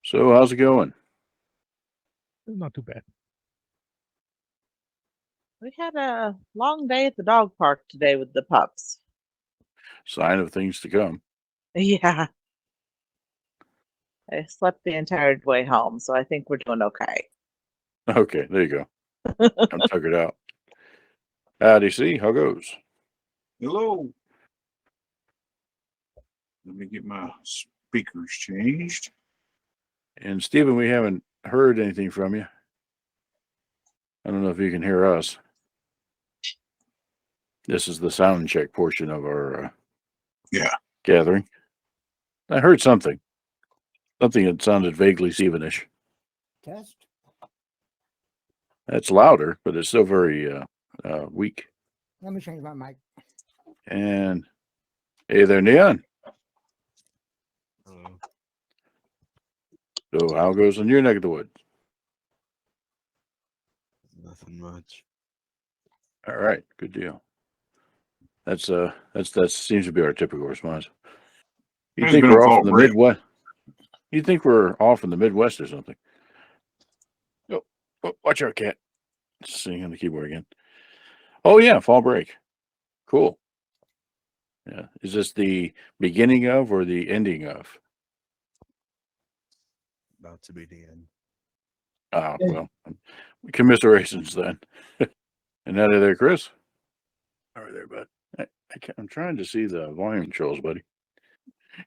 So how's it going? Not too bad. We had a long day at the dog park today with the pups. Sign of things to come. Yeah. I slept the entire way home, so I think we're doing okay. Okay, there you go. I'm tuckered out. Howdy, see how goes. Hello. Let me get my speakers changed. And Stephen, we haven't heard anything from you. I don't know if you can hear us. This is the sound check portion of our gathering. I heard something. Something that sounded vaguely Stevenish. Test. That's louder, but it's still very weak. Let me change my mic. And hey there, Neon. So how goes in your neck of the woods? Nothing much. All right, good deal. That seems to be our typical response. You It's think been a we're off fall in the break. Midwest? You think we're off in the Midwest or something? Oh, watch out, cat. Sitting on the keyboard again. Oh yeah, fall break. Cool. Yeah. Is this the beginning of or the ending of? About to be the end. Ah, well, commiserations then. And out of there, Chris. All right there, bud. I'm trying to see the volume controls, buddy.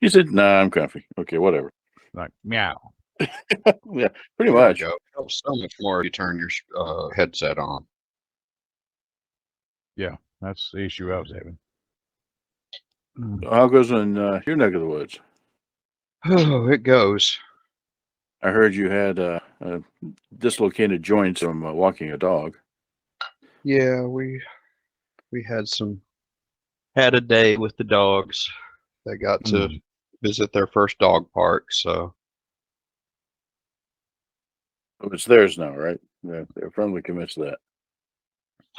You said, "Nah, I'm comfy." Okay, whatever. Like meow. Yeah, pretty There much. you go. Helps so much more if you turn your headset on. Yeah, that's the issue I was having. So how goes in your neck of the woods? Oh, it goes. I heard you had dislocated joints from walking a dog. Yeah, we had a day with the dogs. They got to visit their first dog park, so Oh, it's theirs now, right? They're firmly convinced of that.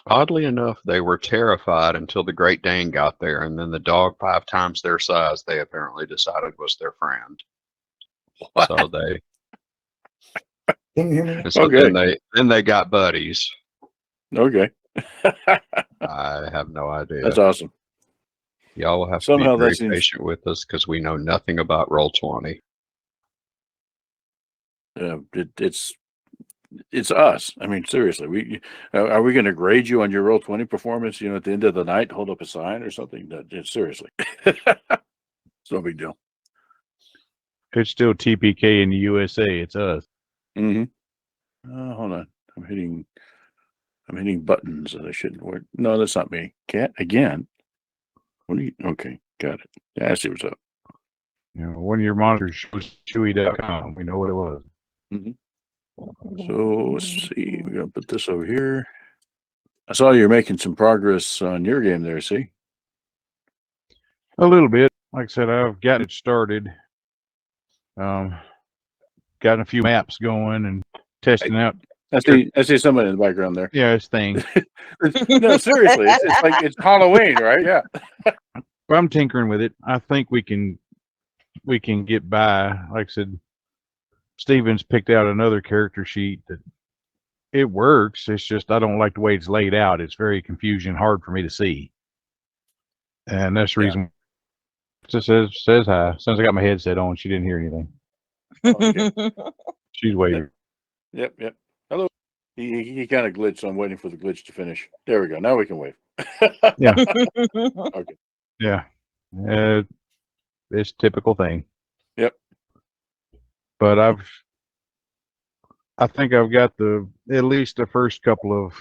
oddly enough, they were terrified until the Great Dane got there, and then the dog 5 times their size they apparently decided was their friend. What? So they Can you hear me? and so Okay. then they got buddies. Okay. I have no idea. That's awesome. Y'all will have to Somehow be very that seems- patient with us because we know nothing about Roll20. It's us. I mean, seriously, are we going to grade you on your Roll20 performance? You know, at the end of the night, hold up a sign or something. Seriously, it's no big deal. It's still TPK in the USA. It's us. Mm-hmm. Hold on, I'm hitting buttons that I shouldn't work. No, that's not me. Cat again. What are you? Okay, got it. Yeah, I see what's up. You know, one of your monitors shows Chewy.com. We know what it was. So let's see. We're gonna put this over here. I saw you're making some progress on your game there. See? A little bit. Like I said, I've gotten it started. Gotten a few maps going and testing out. I see somebody in the background there. Yeah, it's thing. No, seriously, it's like it's Halloween, right? Yeah. But I'm tinkering with it. I think we can get by. Like I said, Steven's picked out another character sheet that it works. It's just I don't like the way it's laid out. It's very confusing, hard for me to see. And that's the reason. Just says hi. Since I got my headset on, she didn't hear anything. Okay. She's waiting. Yep. Hello. He kind of glitched, so I'm waiting for the glitch to finish. There we go. Now we can wave. Yeah. Okay. Yeah. It's a typical thing. Yep. But I think I've got at least the first couple of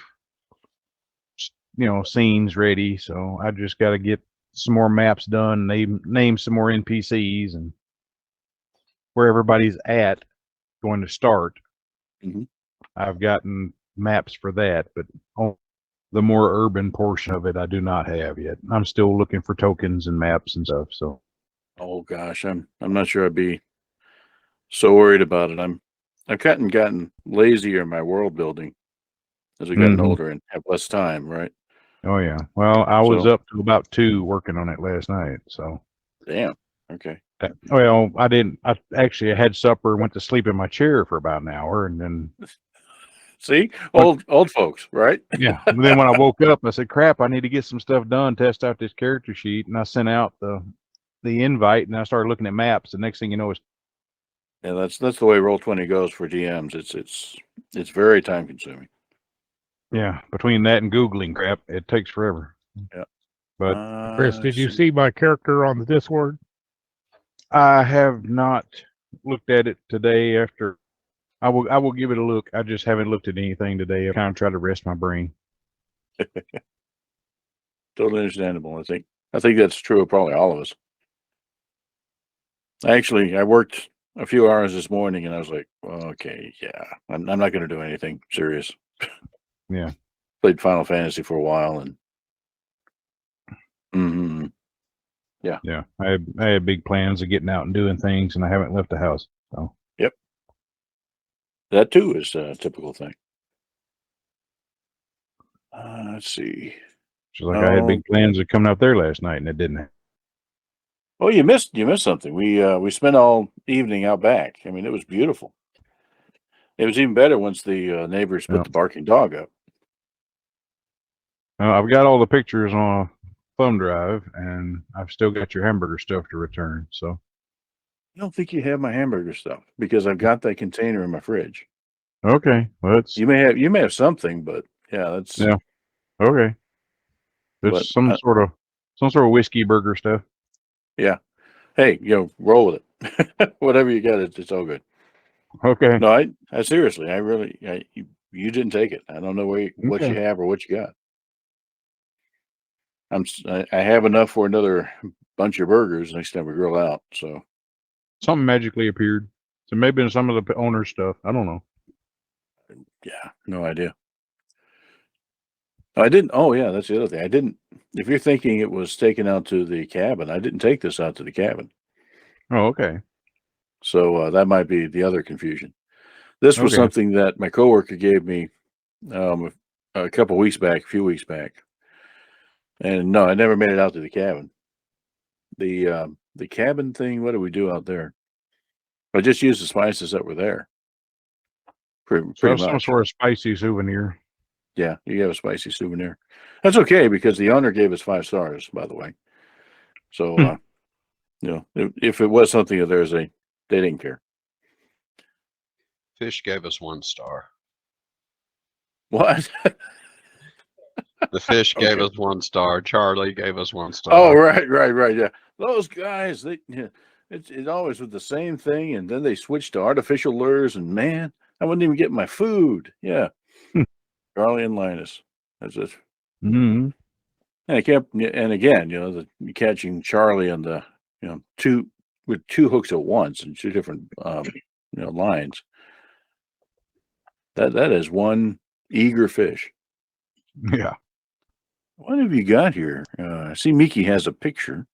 scenes ready. So I just got to get some more maps done, name some more NPCs and where everybody's at going to start. I've gotten maps for that, but on the more urban portion of it, I do not have yet. I'm still looking for tokens and maps and stuff. So, oh gosh, I'm not sure I'd be so worried about it. I've gotten lazier in my world building as I've gotten older and have less time, right? Oh yeah. Well, I was up to about 2 working on it last night. So. Damn. Okay. Well, I didn't. I actually had supper, went to sleep in my chair for about an hour, and then See, old folks, right? yeah. And then when I woke up, I said, "Crap! I need to get some stuff done. Test out this character sheet." And I sent out the invite, and I started looking at maps. The next thing you know, is Yeah, that's the way Roll20 goes for DMs. It's very time consuming. yeah. Between that and googling crap, it takes forever. Yeah. But Chris, did you see my character on the Discord? I have not looked at it today. After I will give it a look. I just haven't looked at anything today. I kind of try to rest my brain. Totally understandable. I think that's true of probably all of us. I worked a few hours this morning, and I was like, okay, yeah, I'm not going to do anything serious. Yeah. Played Final Fantasy for a while, and Yeah, I had big plans of getting out and doing things, and I haven't left the house. So that too is a typical thing. Let's see. just like I had Oh. big plans of coming out there last night, and it didn't. Oh, you missed something. We spent all evening out back. I mean, it was beautiful. It was even better once the neighbors put Yeah. the barking dog up. I've got all the pictures on a thumb drive, and I've still got your hamburger stuff to return. So I don't think you have my hamburger stuff because I've got that container in my fridge. okay, well, it's You may have something, but yeah, that's Yeah. okay. It's But, some sort of whiskey burger stuff. hey, roll with it. Whatever you got, it's all good. Okay. No, I seriously, you didn't take it. I don't know what you Okay. have or what you got. I have enough for another bunch of burgers next time we grill out. So Something magically appeared. So maybe in some of the owner's stuff. I don't know. yeah, no idea. I didn't. Oh yeah, that's the other thing. I didn't. If you're thinking it was taken out to the cabin, I didn't take this out to the cabin. Oh, okay. So that might be the other confusion. This was Okay. something that my coworker gave me a few weeks back, and no, I never made it out to the cabin. The cabin thing. What do we do out there? I just used the spices that were there. So Pretty that's some much. sort of spicy souvenir. Yeah, you have a spicy souvenir. That's okay because the owner gave us 5 stars, by the way. So if it was something of theirs, they didn't care. Fish gave us 1 star. What? The fish gave Okay. us 1 star. Charlie gave us 1 star. Oh, right. Yeah, those guys. It's always with the same thing, and then they switch to artificial lures, and man, I wouldn't even get my food. Yeah, Charlie and Linus. That's it. Mm-hmm. And I kept, and again, catching Charlie on the, with 2 hooks at once and 2 different, lines. That is one eager fish. Yeah. What have you got here? I see Miki has a picture.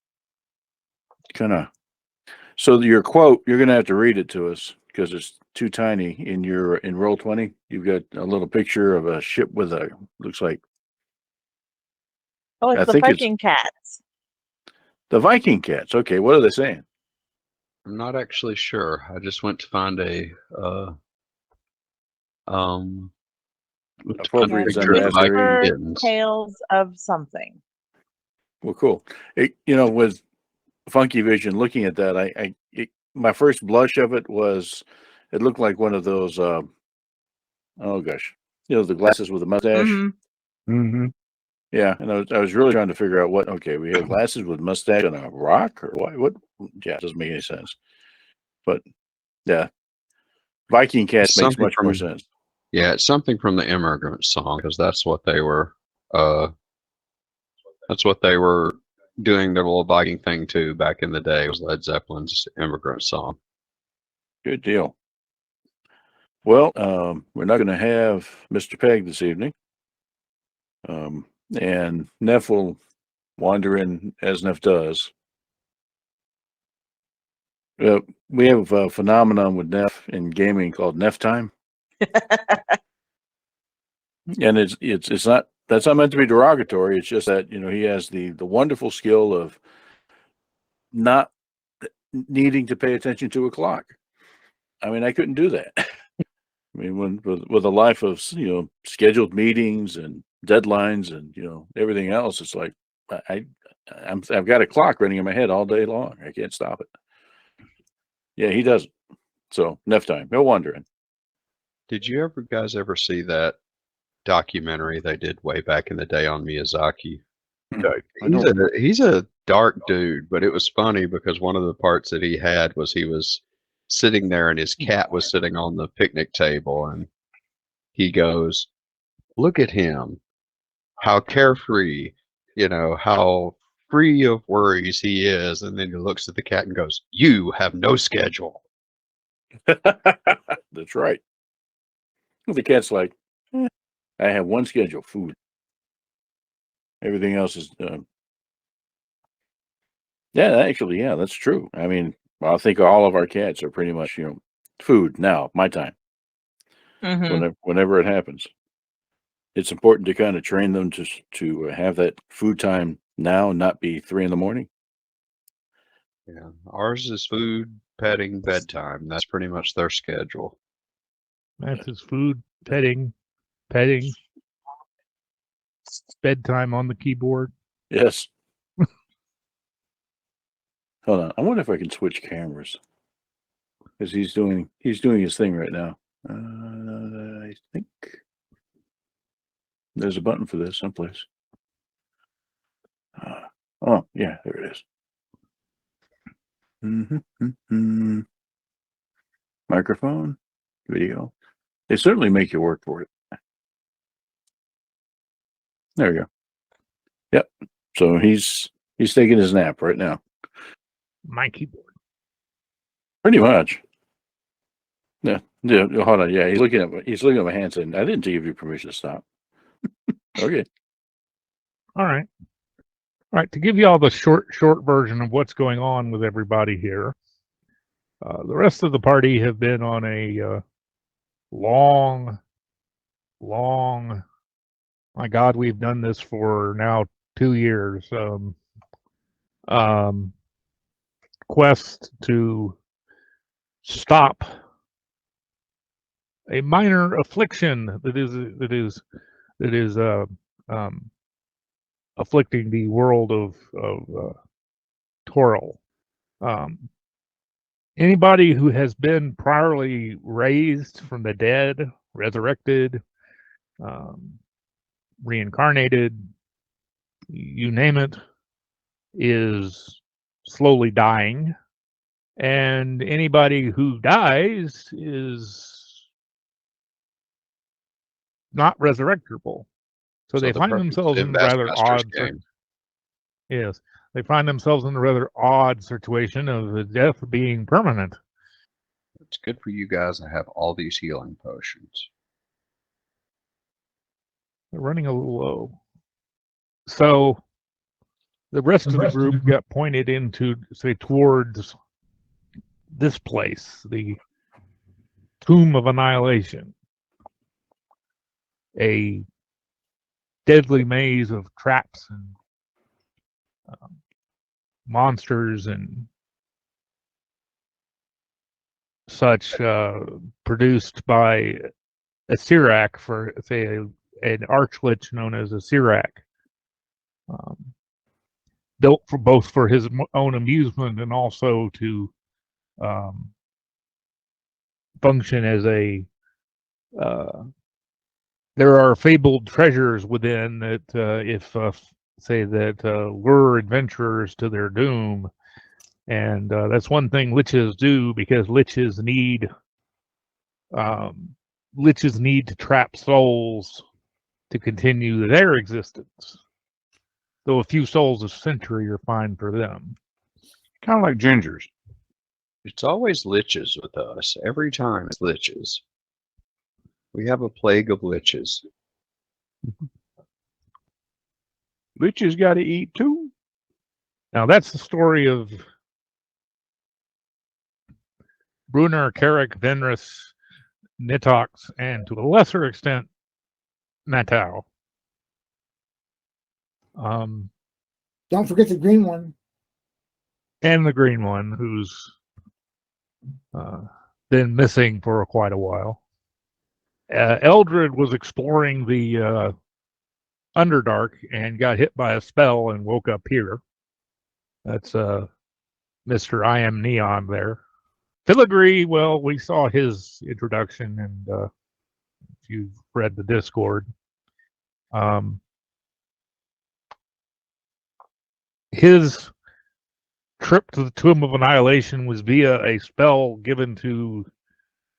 So your quote, you're going to have to read it to us because it's too tiny in Roll20. You've got a little picture of a ship with looks like Oh, I it's the think it's- Viking cats. the Viking cats. Okay, what are they saying? I'm not actually sure. I just went to find a Appropriate Yes, Zen picture of mastery. Viking Whisper kittens. Tales of something. Well, cool. With Funky Vision, looking at that, my first blush of it was, it looked like one of those. Oh gosh, the glasses with the mustache. Mhm. Mm-hmm. Yeah, and I was really trying to figure out what. Okay, we have glasses with mustache on a rock, or what? What? Yeah, it doesn't make any sense. But yeah, Viking cats makes Something much more from- sense. Yeah, it's something from the Immigrant Song because that's what they were. That's what they were doing their little Viking thing to back in the day. Was Led Zeppelin's Immigrant Song. Good deal. Well, we're not going to have Mr. Peg this evening, and Neff will wander in as Neff does. We have a phenomenon with Neff in gaming called Neff time. And it's not, that's not meant to be derogatory. It's just that, he has the wonderful skill of not needing to pay attention to a clock. I mean, I couldn't do that. I mean, with a life of scheduled meetings and deadlines and everything else, it's like I've got a clock running in my head all day long. I can't stop it. Yeah, he doesn't. So enough time. No wondering. Did you guys ever see that documentary they did way back in the day on Miyazaki? He's a dark dude, but it was funny because one of the parts that he had was he was sitting there and his cat was sitting on the picnic table, and he goes, "Look at him, how carefree, how free of worries he is." And then he looks at the cat and goes, "You have no schedule." That's right. The cat's like, I have one schedule: food. Everything else is yeah, actually, yeah, that's true. I mean, I think all of our cats are pretty much, food now, my time. Whenever it happens, it's important to kind of train them to have that food time now, and not be 3 a.m. Yeah, ours is food, petting, bedtime. That's pretty much their schedule. That's his food, petting, bedtime on the keyboard. Yes. Hold on. I wonder if I can switch cameras, because he's doing his thing right now. I think there's a button for this someplace. Oh yeah, there it is. Microphone, video. They certainly make you work for it. There we go. Yep. So he's taking his nap right now. My keyboard. Pretty much. Yeah. Hold on. Yeah, he's looking at my hand saying, "I didn't give you permission to stop." Okay. All right. All right. To give you all the short version of what's going on with everybody here, the rest of the party have been on a long. My God, we've done this for now 2 years. Quest to stop a minor affliction that is afflicting the world of Toril. Anybody who has been priorly raised from the dead, resurrected, reincarnated, you name it, is slowly dying. And anybody who dies is not resurrectable. So they find themselves in rather odd. Yes, they find themselves in a rather odd situation of the death being permanent. It's good for you guys to have all these healing potions. They're running a little low. So the rest of the group got pointed into, say, towards this place, the Tomb of Annihilation, a deadly maze of traps and monsters and such, produced by a Sirak, for say an archlich known as a Sirak, built for both for his own amusement and also to function as a there are fabled treasures within that if say that lure adventurers to their doom, and that's one thing liches do, because liches need to trap souls to continue their existence. Though a few souls a century are fine for them. Kind of like gingers. It's always liches with us. Every time it's liches. We have a plague of liches. Liches got to eat too. Now that's the story of Brunner, Carrick, Venris, Nitox, and to a lesser extent, Natau. Don't forget the green one. and the green one, who's been missing for quite a while. Eldred was exploring the Underdark and got hit by a spell and woke up here. That's Mr. I Am Neon there. Filigree, well, we saw his introduction, and if you've read the Discord, his trip to the Tomb of Annihilation was via a spell given to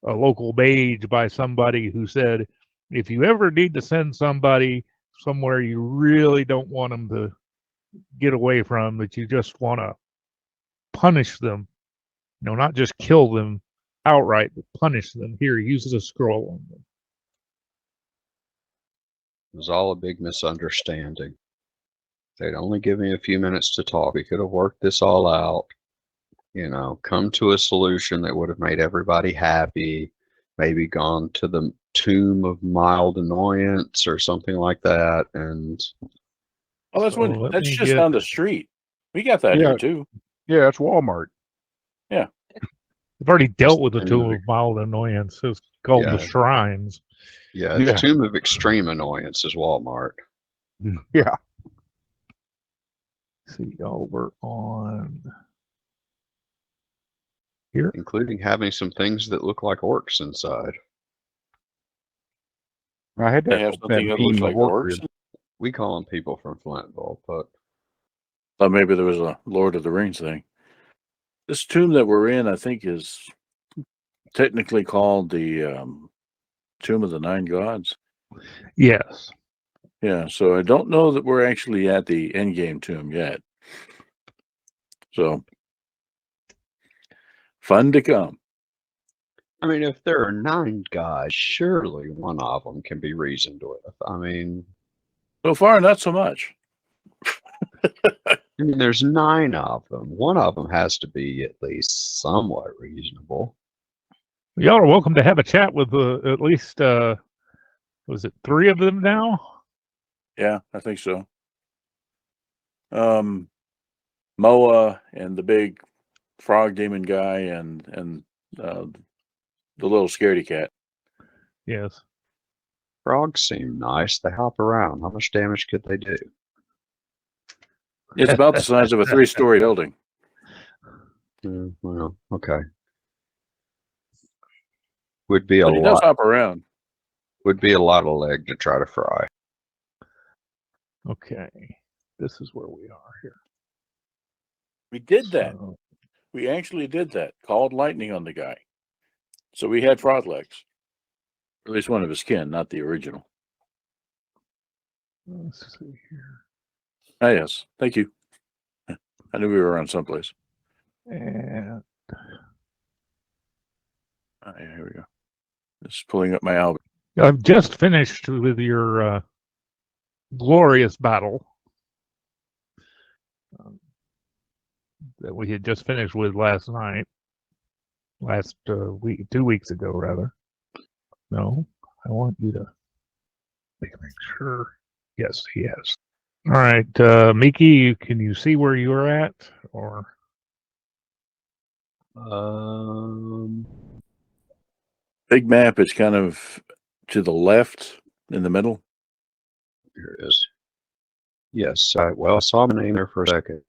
a local mage by somebody who said, if you ever need to send somebody somewhere you really don't want them to get away from, that you just want to punish them, not just kill them outright, but punish them. Here, use the scroll on them. It was all a big misunderstanding. They'd only give me a few minutes to talk. We could have worked this all out, come to a solution that would have made everybody happy, maybe gone to the Tomb of Mild Annoyance or something like that. And Oh, that's So that's just down the street. We got that Yeah. here too. Yeah, it's Walmart. We've already dealt with the Just Tomb of Mild Annoyance. It's called the Yeah. Shrines. yeah, Yeah. the Tomb of Extreme Annoyance is Walmart. Yeah. See, over on here. Including having some things that look like orcs inside. I had They that, have that something that looks team like of orcs. We call them people from Flintville, but Thought maybe there was a Lord of the Rings thing. This tomb that we're in, I think, is technically called the Tomb of the Nine Gods. Yes. Yeah, so I don't know that we're actually at the endgame tomb yet. So fun to come. I mean, if there are 9 guys, surely one of them can be reasoned with. I mean, So far, not so much. there's 9 of them. One of them has to be at least somewhat reasonable. Y'all are welcome to have a chat with at least, was it 3 of them now? Yeah, I think so. Moa and the big frog demon guy and the little scaredy cat. Yes. Frogs seem nice. They hop around. How much damage could they do? It's about the size of a 3-story building. Well, okay. Would be a But he does lot. hop around. Would be a lot of leg to try to fry. Okay. This is where we are here. We did that. So, We actually did that. Called lightning on the guy. So we had frog legs. At least one of his kin, not the original. let's see here. Ah, yes. Thank you. I knew we were around someplace. And Yeah, here we go. Just pulling up my album. I've just finished with your glorious battle that we had just finished with last night. Last week, 2 weeks ago, rather. No, I want you to make sure. Yes, yes. All right, Miki, can you see where you are at, or Big map is kind of to the left in the middle. Here it is. Yes. I saw my name there for a second.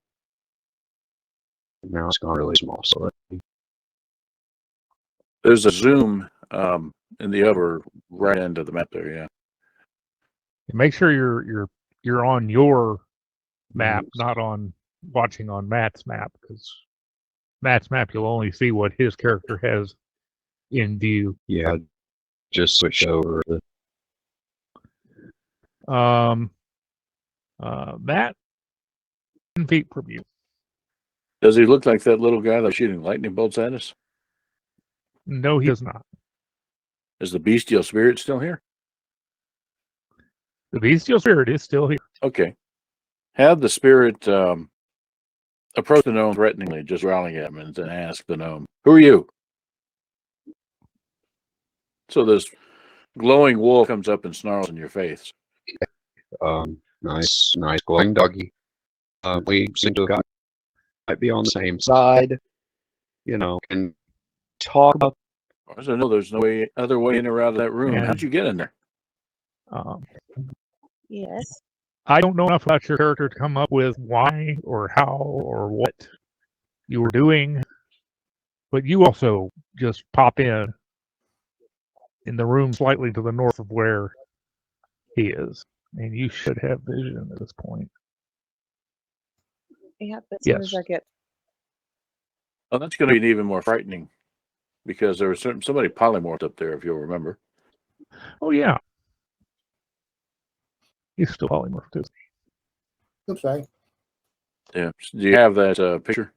Now it's gone really small. So There's a zoom in the upper right end of the map there. Yeah. make sure you're on your map, not on watching on Matt's map, because Matt's map you'll only see what his character has in view. yeah, just switch over. Matt, 10 feet from you. Does he look like that little guy that's shooting lightning bolts at us? No, he does not. Is the bestial spirit still here? The bestial spirit is still here. Okay. Have the spirit approach the gnome threateningly, just growling at him, and then ask the gnome, "Who are you?" So this glowing wolf comes up and snarls in your face. Nice glowing doggy. We seem to have got might be on the same side, you know, and talk about. I don't know. There's no other way in or out of that room. And- How'd you get in there? Yes. I don't know enough about your character to come up with why or how or what you were doing, but you also just pop in the room slightly to the north of where he is, and you should have vision at this point. Yep. As soon as Yes. I get. Oh, that's going to be even more frightening because there was somebody polymorphed up there, if you'll remember. Oh yeah, he's still polymorphed too. Looks right. Yeah. Do you have that picture?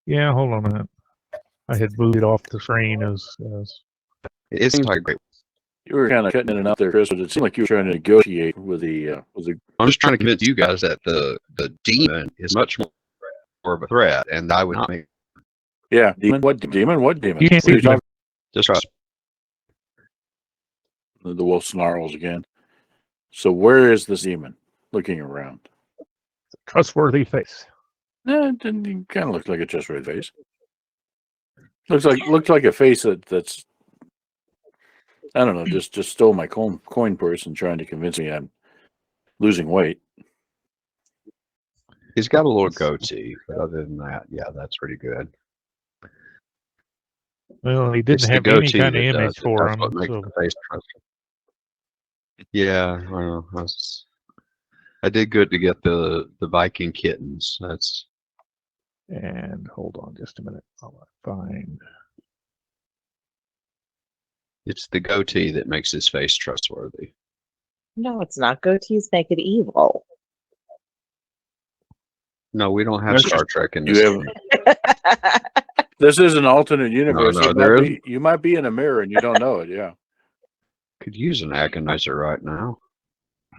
Yeah, hold on a minute. I had moved it off the screen as It seems like a great. You were kind of cutting in and out there, Chris, but it seemed like you were trying to negotiate with the I'm just trying to convince you guys that the demon is much more of a threat, and I would not make yeah, demon. What demon? What demon? You can't What are see you talking- just trust. The wolf snarls again. So where is this demon? Looking around. trustworthy face. It kind of looks like a trustworthy face. Looks like a face that's I don't know, just stole my coin purse and trying to convince me I'm losing weight. He's got a little goatee, but other than that, yeah, that's pretty good. Well, he It's didn't the have any goatee kind of that does image it. for That's him. what makes So the face trustworthy. Yeah, well, I did good to get the Viking kittens. That's and hold on just a minute. I'll find. it's the goatee that makes his face trustworthy. No, it's not. Goatees make it evil. No, we don't have That's Star Trek in You this. have game. this is an alternate universe. no, You might be in a mirror and you don't know it. Yeah. Could use an agonizer right now.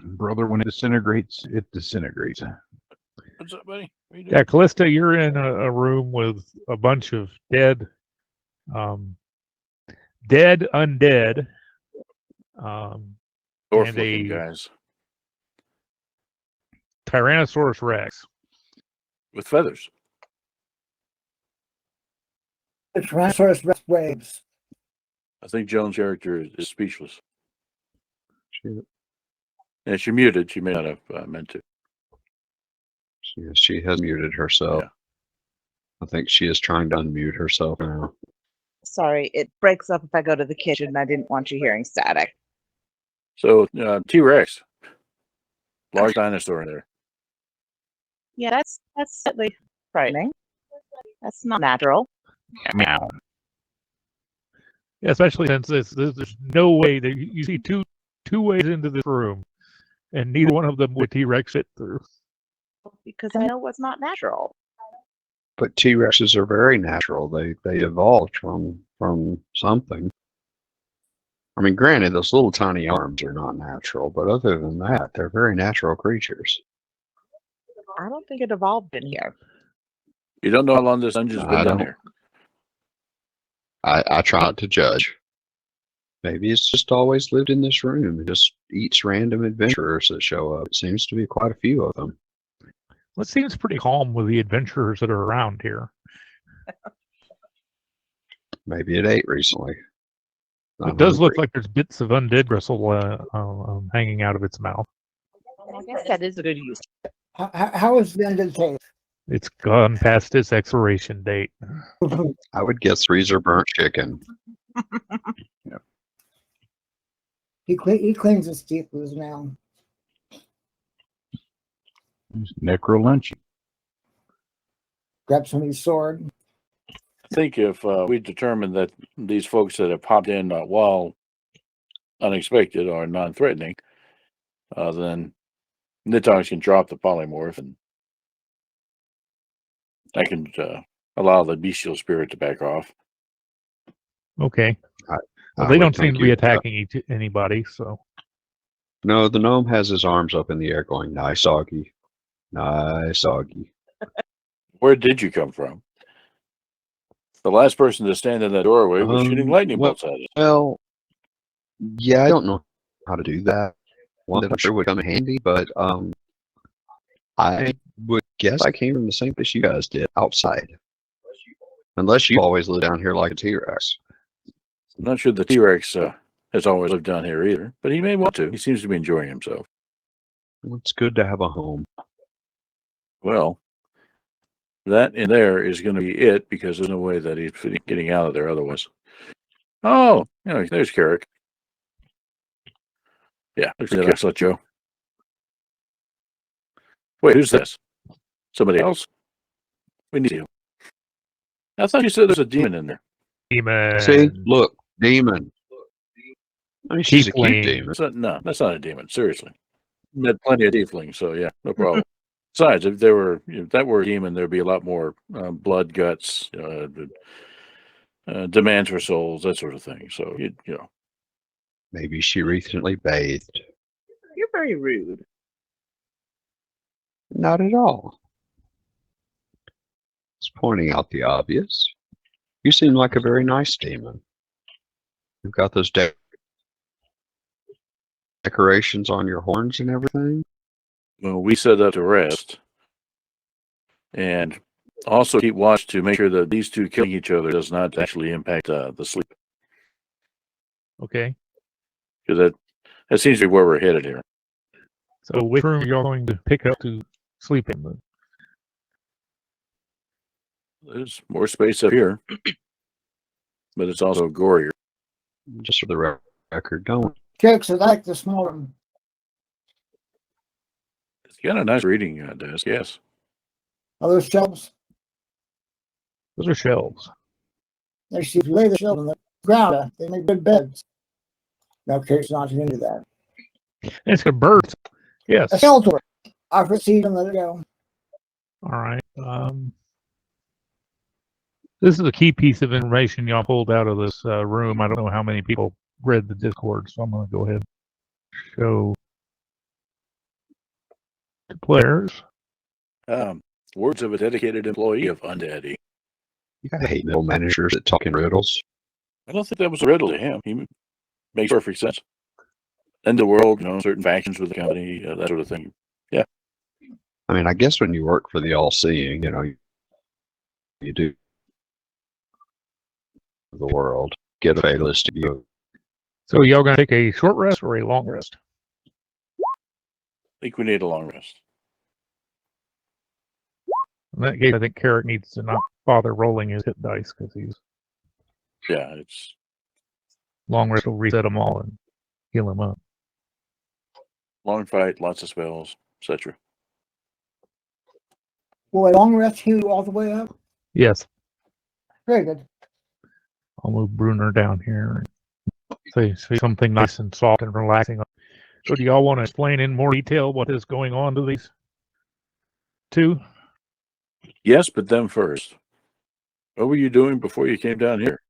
Brother, when it disintegrates, it disintegrates. What's up, buddy? What you doing? Yeah, Callista, you're in a room with a bunch of dead undead, Dwarf and looking a guys Tyrannosaurus Rex. with feathers. The Tyrannosaurus Rex waves. I think Joan's character is speechless. She, And she muted. She may not have meant to. she has muted herself. Yeah. I think she is trying to unmute herself now. Sorry, it breaks up if I go to the kitchen. I didn't want you hearing static. So T-Rex, large dinosaur in there. Yeah, that's slightly frightening. That's not natural. Meow. Yeah, especially since there's no way that you see two ways into this room, and neither one of them would T-Rex fit through. Because I know what's not natural. But T-Rexes are very natural. They evolved from something. I mean, granted, those little tiny arms are not natural, but other than that, they're very natural creatures. I don't think it evolved in here. You don't know how long this dungeon's I been down don't. here. I try not to judge. Maybe it's just always lived in this room and just eats random adventurers that show up. It seems to be quite a few of them. Well, it seems pretty calm with the adventurers that are around here. Maybe it ate recently. It does look like there's bits of undead gristle hanging out of its mouth. I guess that is a good use. How is the end of the taste? It's gone past its expiration date. I would guess freezer burnt chicken. He cleans his teeth with his nail. It's necro-lunchy. Grab somebody's sword. I think if we determine that these folks that have popped in while unexpected or non-threatening, then Nitox can drop the polymorph and I can allow the bestial spirit to back off. Okay. I Well, they would don't seem think to be you- attacking anybody, so No, the gnome has his arms up in the air going, nice Augie. Nice Augie. Where did you come from? The last person to stand in that doorway was shooting lightning well- bolts at us. Well, yeah, I don't know how to do that. One that I'm sure would come in handy, but I would guess I came from the same place you guys did, outside. Unless you always live down here like a T-Rex. I'm not sure the T-Rex has always lived down here either, but he may want to. He seems to be enjoying himself. Well, it's good to have a home. Well, that in there is going to be it because there's no way that he's getting out of there otherwise. Oh, there's Carrick. Yeah, there's that Joe. Wait, who's this? Somebody else? We need you. I thought you said there's a demon in there. Demon. See, look, demon. I mean, she's a cute Tiefling. demon. No, that's not a demon. Seriously, met plenty of tieflings, so yeah, no problem. Besides, if there were if that were a demon, there'd be a lot more blood, guts, demands for souls, that sort of thing. So you know, Maybe she recently bathed. You're very rude. Not at all. It's pointing out the obvious. You seem like a very nice demon. You've got those decorations on your horns and everything. well, we set up to rest, and also keep watch to make sure that these two killing each other does not actually impact the sleep, Okay. because that seems to be where we're headed here. So which room are you going to pick up to sleep in? There's more space up here, but it's also gorier. Just for the record, don't. Jokes, I like the small room. It's got a nice reading desk, yes. Are those shelves? Those are shelves. Actually, if you lay the shelves on the ground, they make good beds. No, Kate's not into that. It's got birds. Yes. A shelter. I proceed and let it go. All right. This is a key piece of information y'all pulled out of this room. I don't know how many people read the Discord, so I'm going to go ahead and show to players. Words of a dedicated employee of Undead. You gotta hate middle managers that talk in riddles. I don't think that was a riddle to him. He makes perfect sense. End the world, certain factions with the company, that sort of thing. Yeah. I mean, I guess when you work for the all-seeing, you do the world. Get a fatalistic view. So y'all going to take a short rest or a long rest? I think we need a long rest. In that case, I think Carrick needs to not bother rolling his hit dice because he's Yeah, it's long rest will reset them all and heal him up. long fight, lots of spells, etc. Will a long rest heal you all the way up? Yes. Very good. I'll move Bruner down here and say something nice and soft and relaxing. So do y'all want to explain in more detail what is going on to these two? Yes, but them first. What were you doing before you came down here?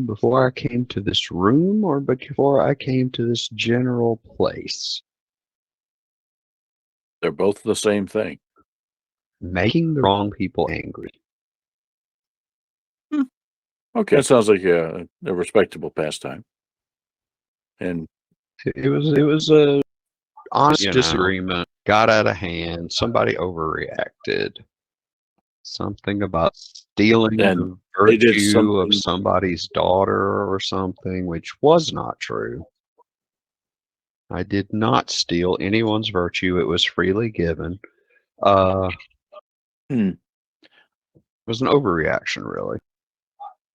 Before I came to this room or before I came to this general place? They're both the same thing. Making the wrong people angry. Okay, that sounds like a respectable pastime. And It was a honest disagreement. Got out of hand. Somebody overreacted. Something about stealing And the they did virtue of something- somebody's daughter or something, which was not true. I did not steal anyone's virtue. It was freely given. It was an overreaction, really.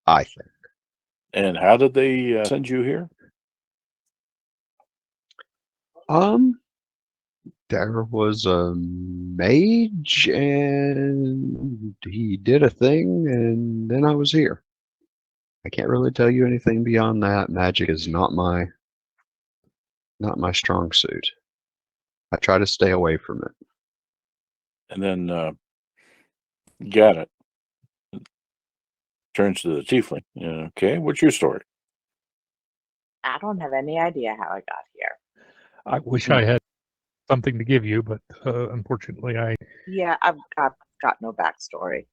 I think. and how did they send you here? There was a mage, and he did a thing, and then I was here. I can't really tell you anything beyond that. Magic is not my strong suit. I try to stay away from it. And then got it. Turns to the tiefling. Okay, what's your story? I don't have any idea how I got here. I wish I had something to give you, but unfortunately Yeah, I've got no backstory.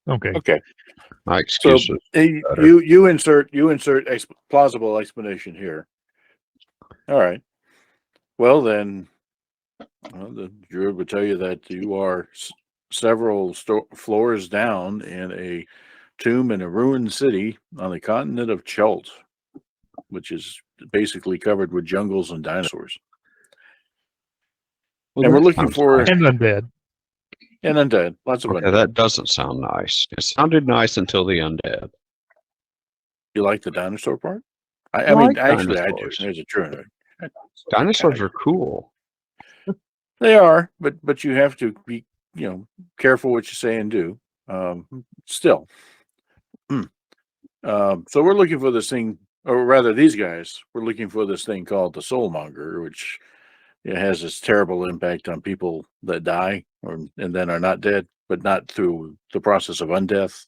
okay. Okay, My so excuse was better. you insert plausible explanation here. All right. Well then, Well, the druid would tell you that you are several floors down in a tomb in a ruined city on the continent of Chult, which is basically covered with jungles and dinosaurs. Well, And we're that looking sounds for nice. And undead. and undead, lots of Okay, undead. that doesn't sound nice. It sounded nice until the undead. You like the dinosaur part? I I mean, like actually, I do. dinosaurs. There's a druid. Dinosaurs are cool. They are, but you have to be, careful what you say and do. Still. So we're looking for this thing, or rather, these guys, we're looking for this thing called the Soulmonger, which has this terrible impact on people that die and then are not dead, but not through the process of undeath.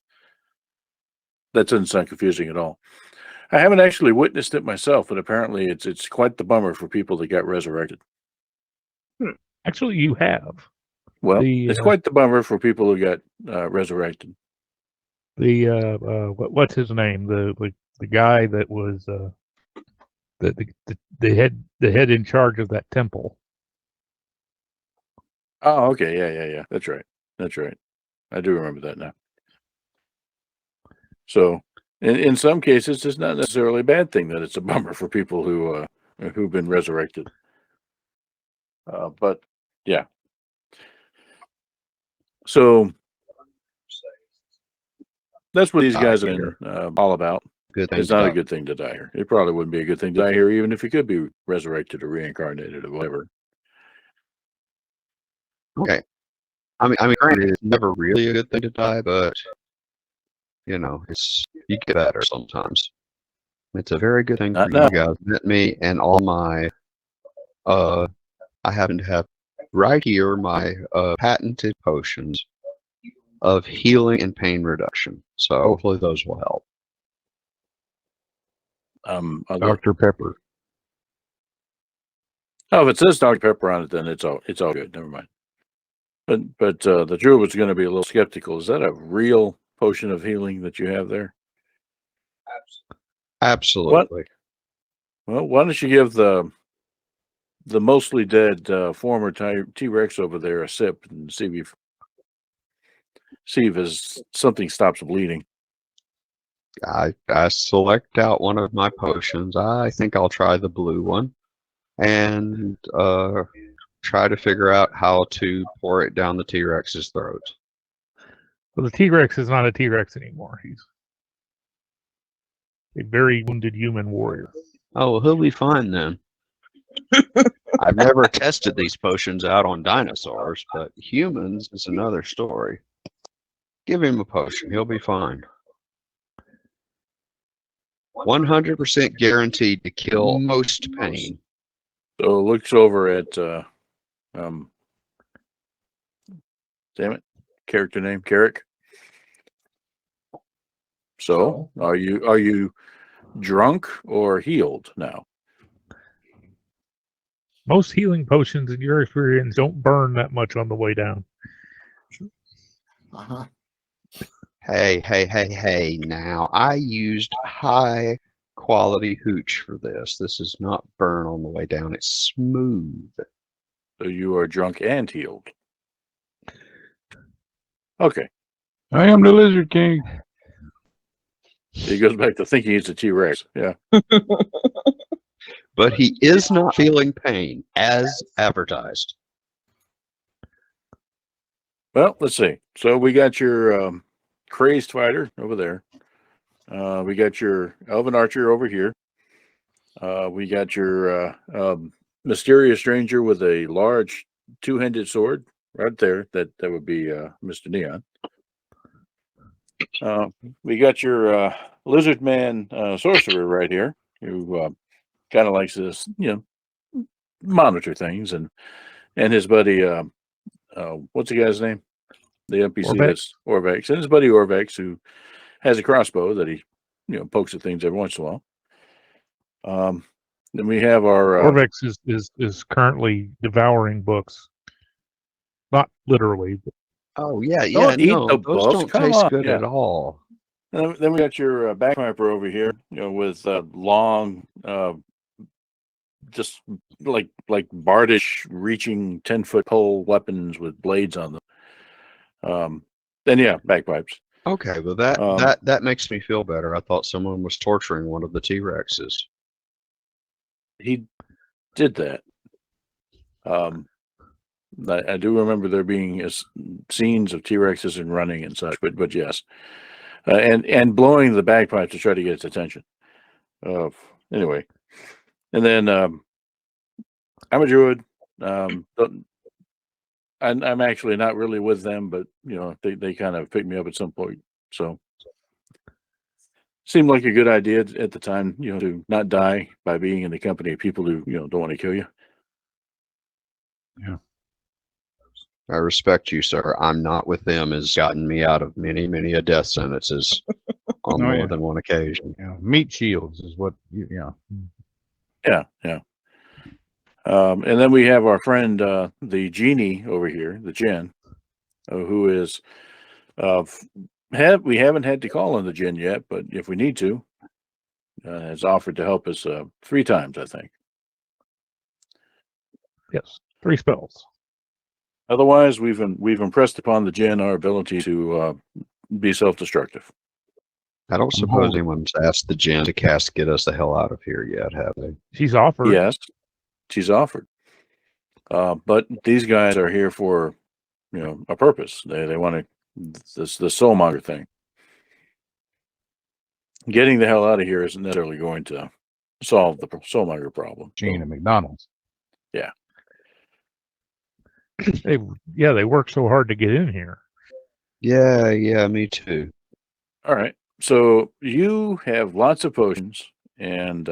That doesn't sound confusing at all. I haven't actually witnessed it myself, but apparently it's quite the bummer for people that got resurrected. Actually, you have. Well, The, it's quite the bummer for people who got resurrected. What's his name? The guy that was the head in charge of that temple. Oh, okay, yeah. That's right. I do remember that now. So, in some cases, it's not necessarily a bad thing that it's a bummer for people who've been resurrected. But yeah. So that's what these guys have been all about. Good thing. It's not a good thing to die here. It probably wouldn't be a good thing to die here, even if you could be resurrected or reincarnated or whatever. Okay. I mean, granted, it's never really a good thing to die, but you get better sometimes. It's a very good thing Not for now. you guys. Met me and all my. I happen to have right here my patented potions of healing and pain reduction. So hopefully those will help. Dr. Pepper. Oh, if it says Dr. Pepper on it, then it's all good. Never mind. But the druid was going to be a little skeptical. Is that a real potion of healing that you have there? Absolutely. Well, why don't you give the mostly dead former T-Rex over there a sip and see if something stops bleeding. I select out one of my potions. I think I'll try the blue one and try to figure out how to pour it down the T-Rex's throat. Well, the T-Rex is not a T-Rex anymore. He's a very wounded human warrior. Oh, well, he'll be fine then. I've never tested these potions out on dinosaurs, but humans is another story. Give him a potion. He'll be fine. 100% guaranteed to kill most pain. So it looks over at damn it, character name Carrick. So are you drunk or healed now? Most healing potions in your experience don't burn that much on the way down. Uh-huh. Hey, now. I used high quality hooch for this. This is not burn on the way down. It's smooth. So you are drunk and healed. Okay. I am the Lizard King. He goes back to thinking he's a T-Rex. Yeah. But he is not feeling pain as advertised. Well, let's see. So we got your crazed fighter over there. We got your elven archer over here. We got your mysterious stranger with a large two-handed sword right there. That would be Mr. Neon. We got your lizard man sorcerer right here, who kind of likes to monitor things, and his buddy what's the guy's name? The NPC Orvex. that's Orvex, and his buddy Orvex, who has a crossbow that he pokes at things every once in a while. Then we have our Orvex is currently devouring books. Not literally, but Oh, yeah. Don't eat No, the those books. don't Come taste on, good yeah. at all. then we got your bagpiper over here, with long just like Bardish reaching 10-foot pole weapons with blades on them. Then yeah, bagpipes. Okay, well that Um, that makes me feel better. I thought someone was torturing one of the T-Rexes. He did that. I do remember there being scenes of T-Rexes and running and such, but yes, and blowing the bagpipe to try to get its attention. Anyway, and then I'm a druid. I'm actually not really with them, but they kind of picked me up at some point. So seemed like a good idea at the time, to not die by being in the company of people who don't want to kill you. I respect you, sir. I'm not with them has gotten me out of many, many a death sentences on Oh, more yeah. than one occasion. Meat shields is what Yeah. And then we have our friend, the genie over here, the Jinn, who is, we haven't had to call on the Jinn yet, but if we need to, has offered to help us 3 times, I think. Yes, 3 spells. Otherwise, we've impressed upon the Jinn our ability to be self-destructive. I don't suppose anyone's asked the Jinn to cast "Get us the hell out of here" yet, have they? She's offered. Yes, she's offered. But these guys are here for, a purpose. They want to, the soulmonger thing. Getting the hell out of here isn't necessarily going to solve the soulmonger problem. Gene at McDonald's. Yeah. They work so hard to get in here. Yeah, me too. All right. So you have lots of potions and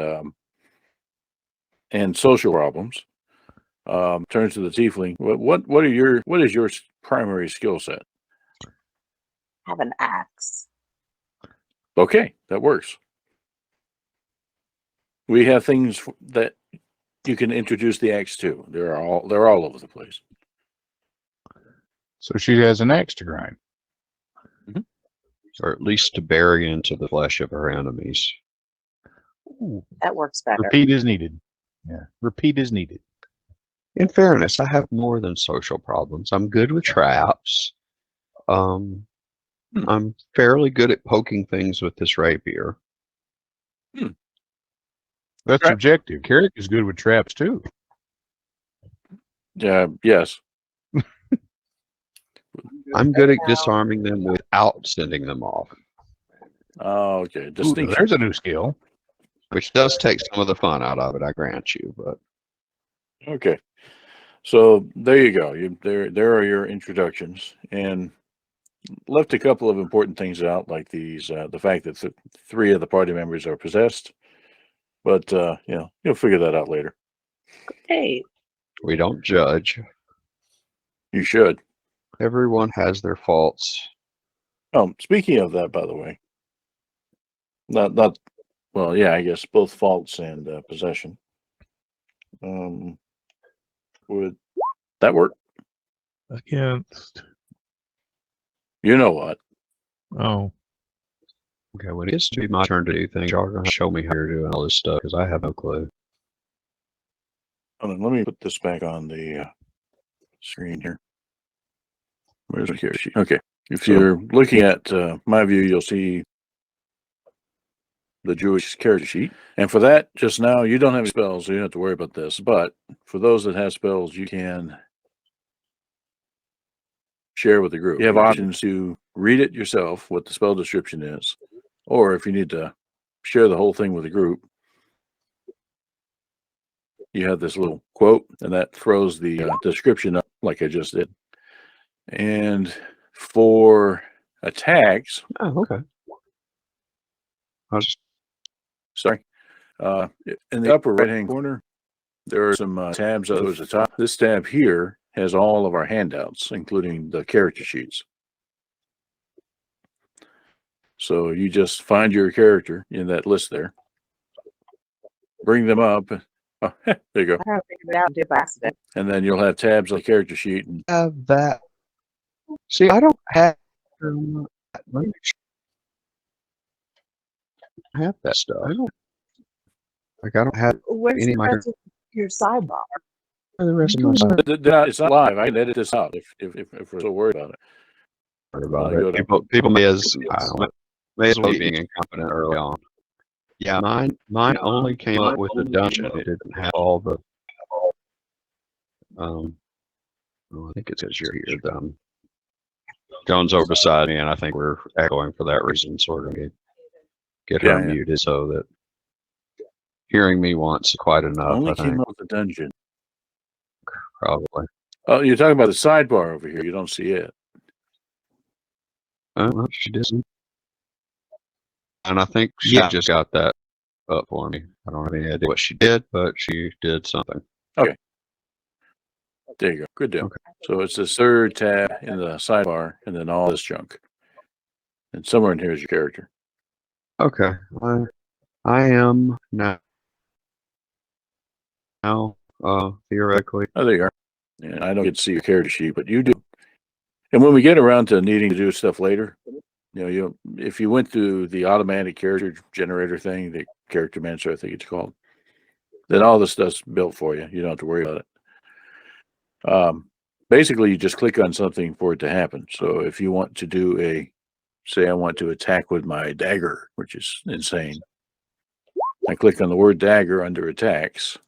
social problems. Turns to the tiefling. What is your primary skill set? Have an axe. Okay, that works. We have things that you can introduce the axe to. They're all over the place. So she has an axe to grind. Or at least to bury into the flesh of her enemies. Ooh. That works better. Repeat is needed. Yeah, repeat is needed. In fairness, I have more than social problems. I'm good with traps. I'm fairly good at poking things with this rapier. That's Trap. subjective. Carrick is good with traps too. Yes. I'm good at disarming them without sending them off, Oh, okay. Ooh, Distinction. there's a new skill. which does take some of the fun out of it, I grant you. But Okay. So there you go. There are your introductions, and left a couple of important things out, like these the fact that 3 of the party members are possessed. But you'll figure that out later. Hey, we don't judge. You should. Everyone has their faults. Speaking of that, by the way, not well, yeah, I guess both faults and possession. Would that work? Against. You know what? Oh, Okay, when it gets to be my turn to do things, y'all are going to show me how you're doing all this stuff because I have no clue. Hold on, let me put this back on the screen here. Where's the character sheet? Okay. If you're looking at my view, you'll see the Jewish character sheet. And for that, just now, you don't have any spells, so you don't have to worry about this. But for those that have spells, you can share with the group. You have options to read it yourself, what the spell description is, or if you need to share the whole thing with the group, you have this little quote, and that throws the description up like I just did. And for attacks, Oh, okay. in the upper right-hand corner, there are some tabs at the top. This tab here has all of our handouts, including the character sheets. So you just find your character in that list there, bring them up. Oh, there you go. I don't think it out and did by accident. And then you'll have tabs on the character sheet. And Have that. See, I don't have. Let me make sure I have that stuff. I don't have Where's any the of my rest of Your sidebar. The rest of my side It's not live. I can edit this out if we're so worried about it. about go it. to- People may as well be being incompetent early on. Yeah, mine only came up with the dungeon. It didn't have all the well, I think it's because you're here. Joan's over beside me, and I think we're echoing for that reason. So we're gonna get her Yeah. muted so that hearing me once is quite enough. Only I came think up with the dungeon. probably. Oh, you're talking about the sidebar over here. You don't see it. Oh, well, she didn't. And I think she just got that up for me. I don't have any idea what she did, but she did something. There you go. Good deal. Okay. So it's this third tab in the sidebar, and then all this junk. And somewhere in here is your character. Okay, I am now theoretically. Oh, there you are. And I don't get to see your character sheet, but you do. And when we get around to needing to do stuff later, if you went through the automatic character generator thing, the character manager, I think it's called, then all this stuff's built for you. You don't have to worry about it. Basically, you just click on something for it to happen. So if you want to do say I want to attack with my dagger, which is insane, I click on the word dagger under attacks.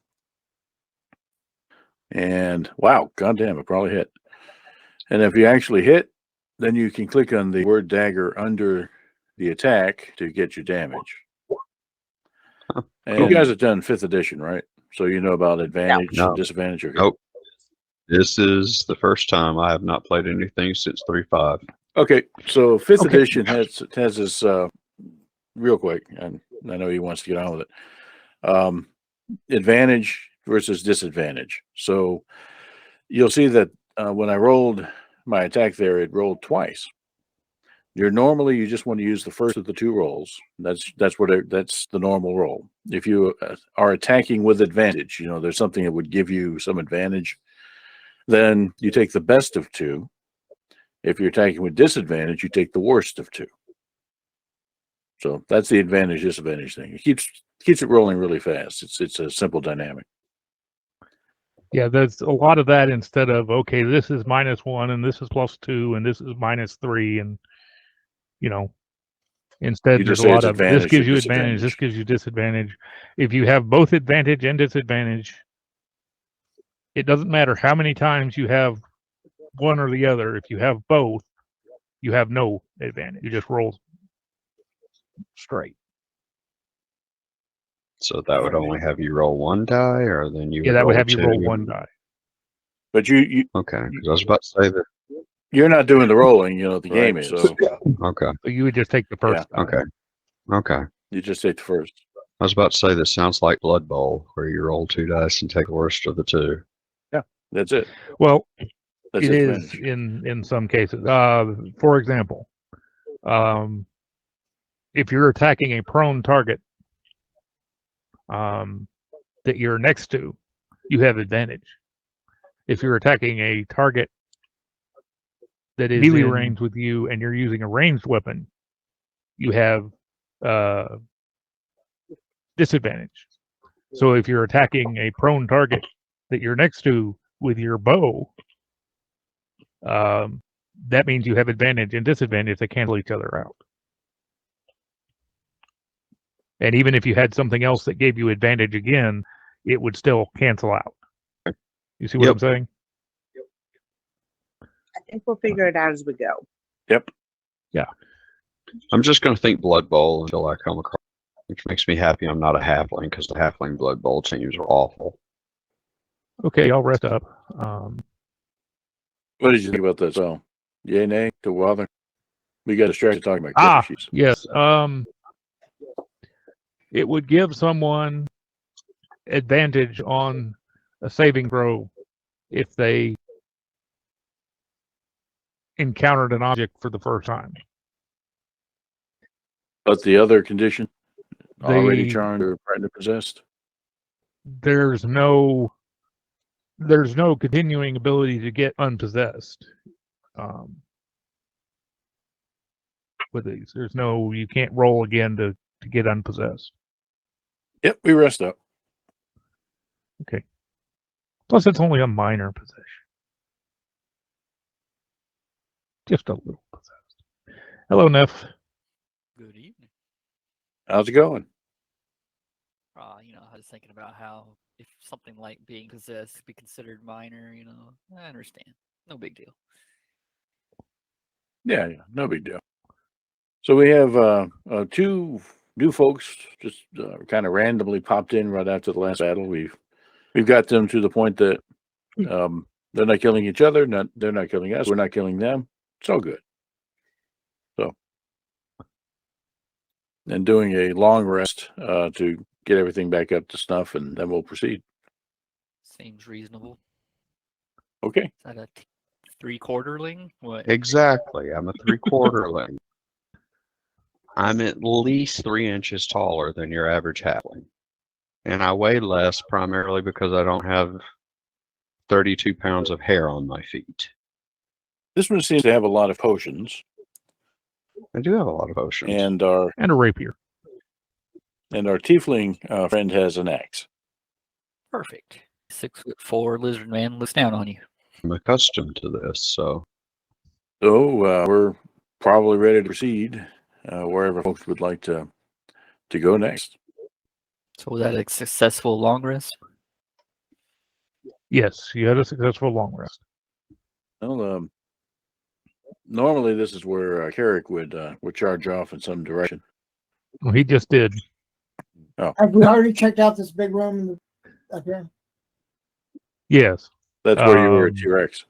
And wow, goddamn, it probably hit. And if you actually hit, then you can click on the word dagger under the attack to get your damage. And you guys have done 5th edition, right? So you know about advantage No. and disadvantage. Okay. Nope. This is the first time I have not played anything since 3.5. Okay, so 5th edition has this real quick, and I know he wants to get on with it. Advantage versus disadvantage. So you'll see that when I rolled my attack there, it rolled twice. Normally you just want to use the first of the 2 rolls. That's the normal roll. If you are attacking with advantage, there's something that would give you some advantage, then you take the best of 2. If you're attacking with disadvantage, you take the worst of 2. So that's the advantage disadvantage thing. It keeps it rolling really fast. It's a simple dynamic. Yeah, there's a lot of that instead of, okay, this is -1 and this is +2 and this is -3, and instead You there's just a say lot it's of this advantage gives or you advantage, this disadvantage. gives you disadvantage. If you have both advantage and disadvantage, it doesn't matter how many times you have one or the other. If you have both, you have no advantage. You just roll straight. So that would only have you roll 1 die, or then you Yeah, would that would roll have you 2? roll 1 die. But you Okay, because I was about to say that. you're not doing the rolling. The game Right, is. so Okay, So you would just take the first die. okay. you just take the first. I was about to say this sounds like Blood Bowl, where you roll 2 dice and take the worst of the 2. That's it. Well, That's it is advantage. in some cases. For example, if you're attacking a prone target that you're next to, you have advantage. If you're attacking a target that is melee range with you and you're using a ranged weapon, you have disadvantage. So if you're attacking a prone target that you're next to with your bow, that means you have advantage and disadvantage that cancel each other out. And even if you had something else that gave you advantage again, it would still cancel out. You see what I'm saying? I think we'll figure it out as we go. Yep. Yeah. I'm just going to think Blood Bowl until I come across, which makes me happy I'm not a halfling, because the halfling Blood Bowl teams are awful. Okay, I'll rest up. What did you think about that? So, yay, nay, to Wilder? We got distracted talking about character sheets. Yes. It would give someone advantage on a saving throw if they encountered an object for the first time. But the other condition, already charmed or partner possessed. There's no continuing ability to get unpossessed. With these, you can't roll again to get unpossessed. Yep, we rest up. Okay. Plus, it's only a minor possession. Just a little possessed. Hello, Neff. Good evening. How's it going? I was thinking about how if something like being possessed could be considered minor, I understand. No big deal. Yeah, no big deal. So we have two new folks just kind of randomly popped in right after the last battle. We've got them to the point that they're not killing each other. They're not killing us. We're not killing them. It's all good. So, and doing a long rest to get everything back up to snuff, and then we'll proceed. Seems reasonable. Okay. Is that a three-quarterling? What? Exactly. I'm a three-quarterling. I'm at least 3 inches taller than your average halfling. And I weigh less primarily because I don't have 32 pounds of hair on my feet. This one seems to have a lot of potions, I do have a lot of potions. and our And a rapier. tiefling friend has an axe. Perfect. 6'4" lizard man looks down on you. I'm accustomed to this, so So we're probably ready to proceed wherever folks would like to go next. So was that a successful long rest? Yes, you had a successful long rest. Well, normally this is where Carrick would charge off in some direction. Well, he just did. Have we already checked out this big room up here? Yes. That's where you were at Um, T-Rex.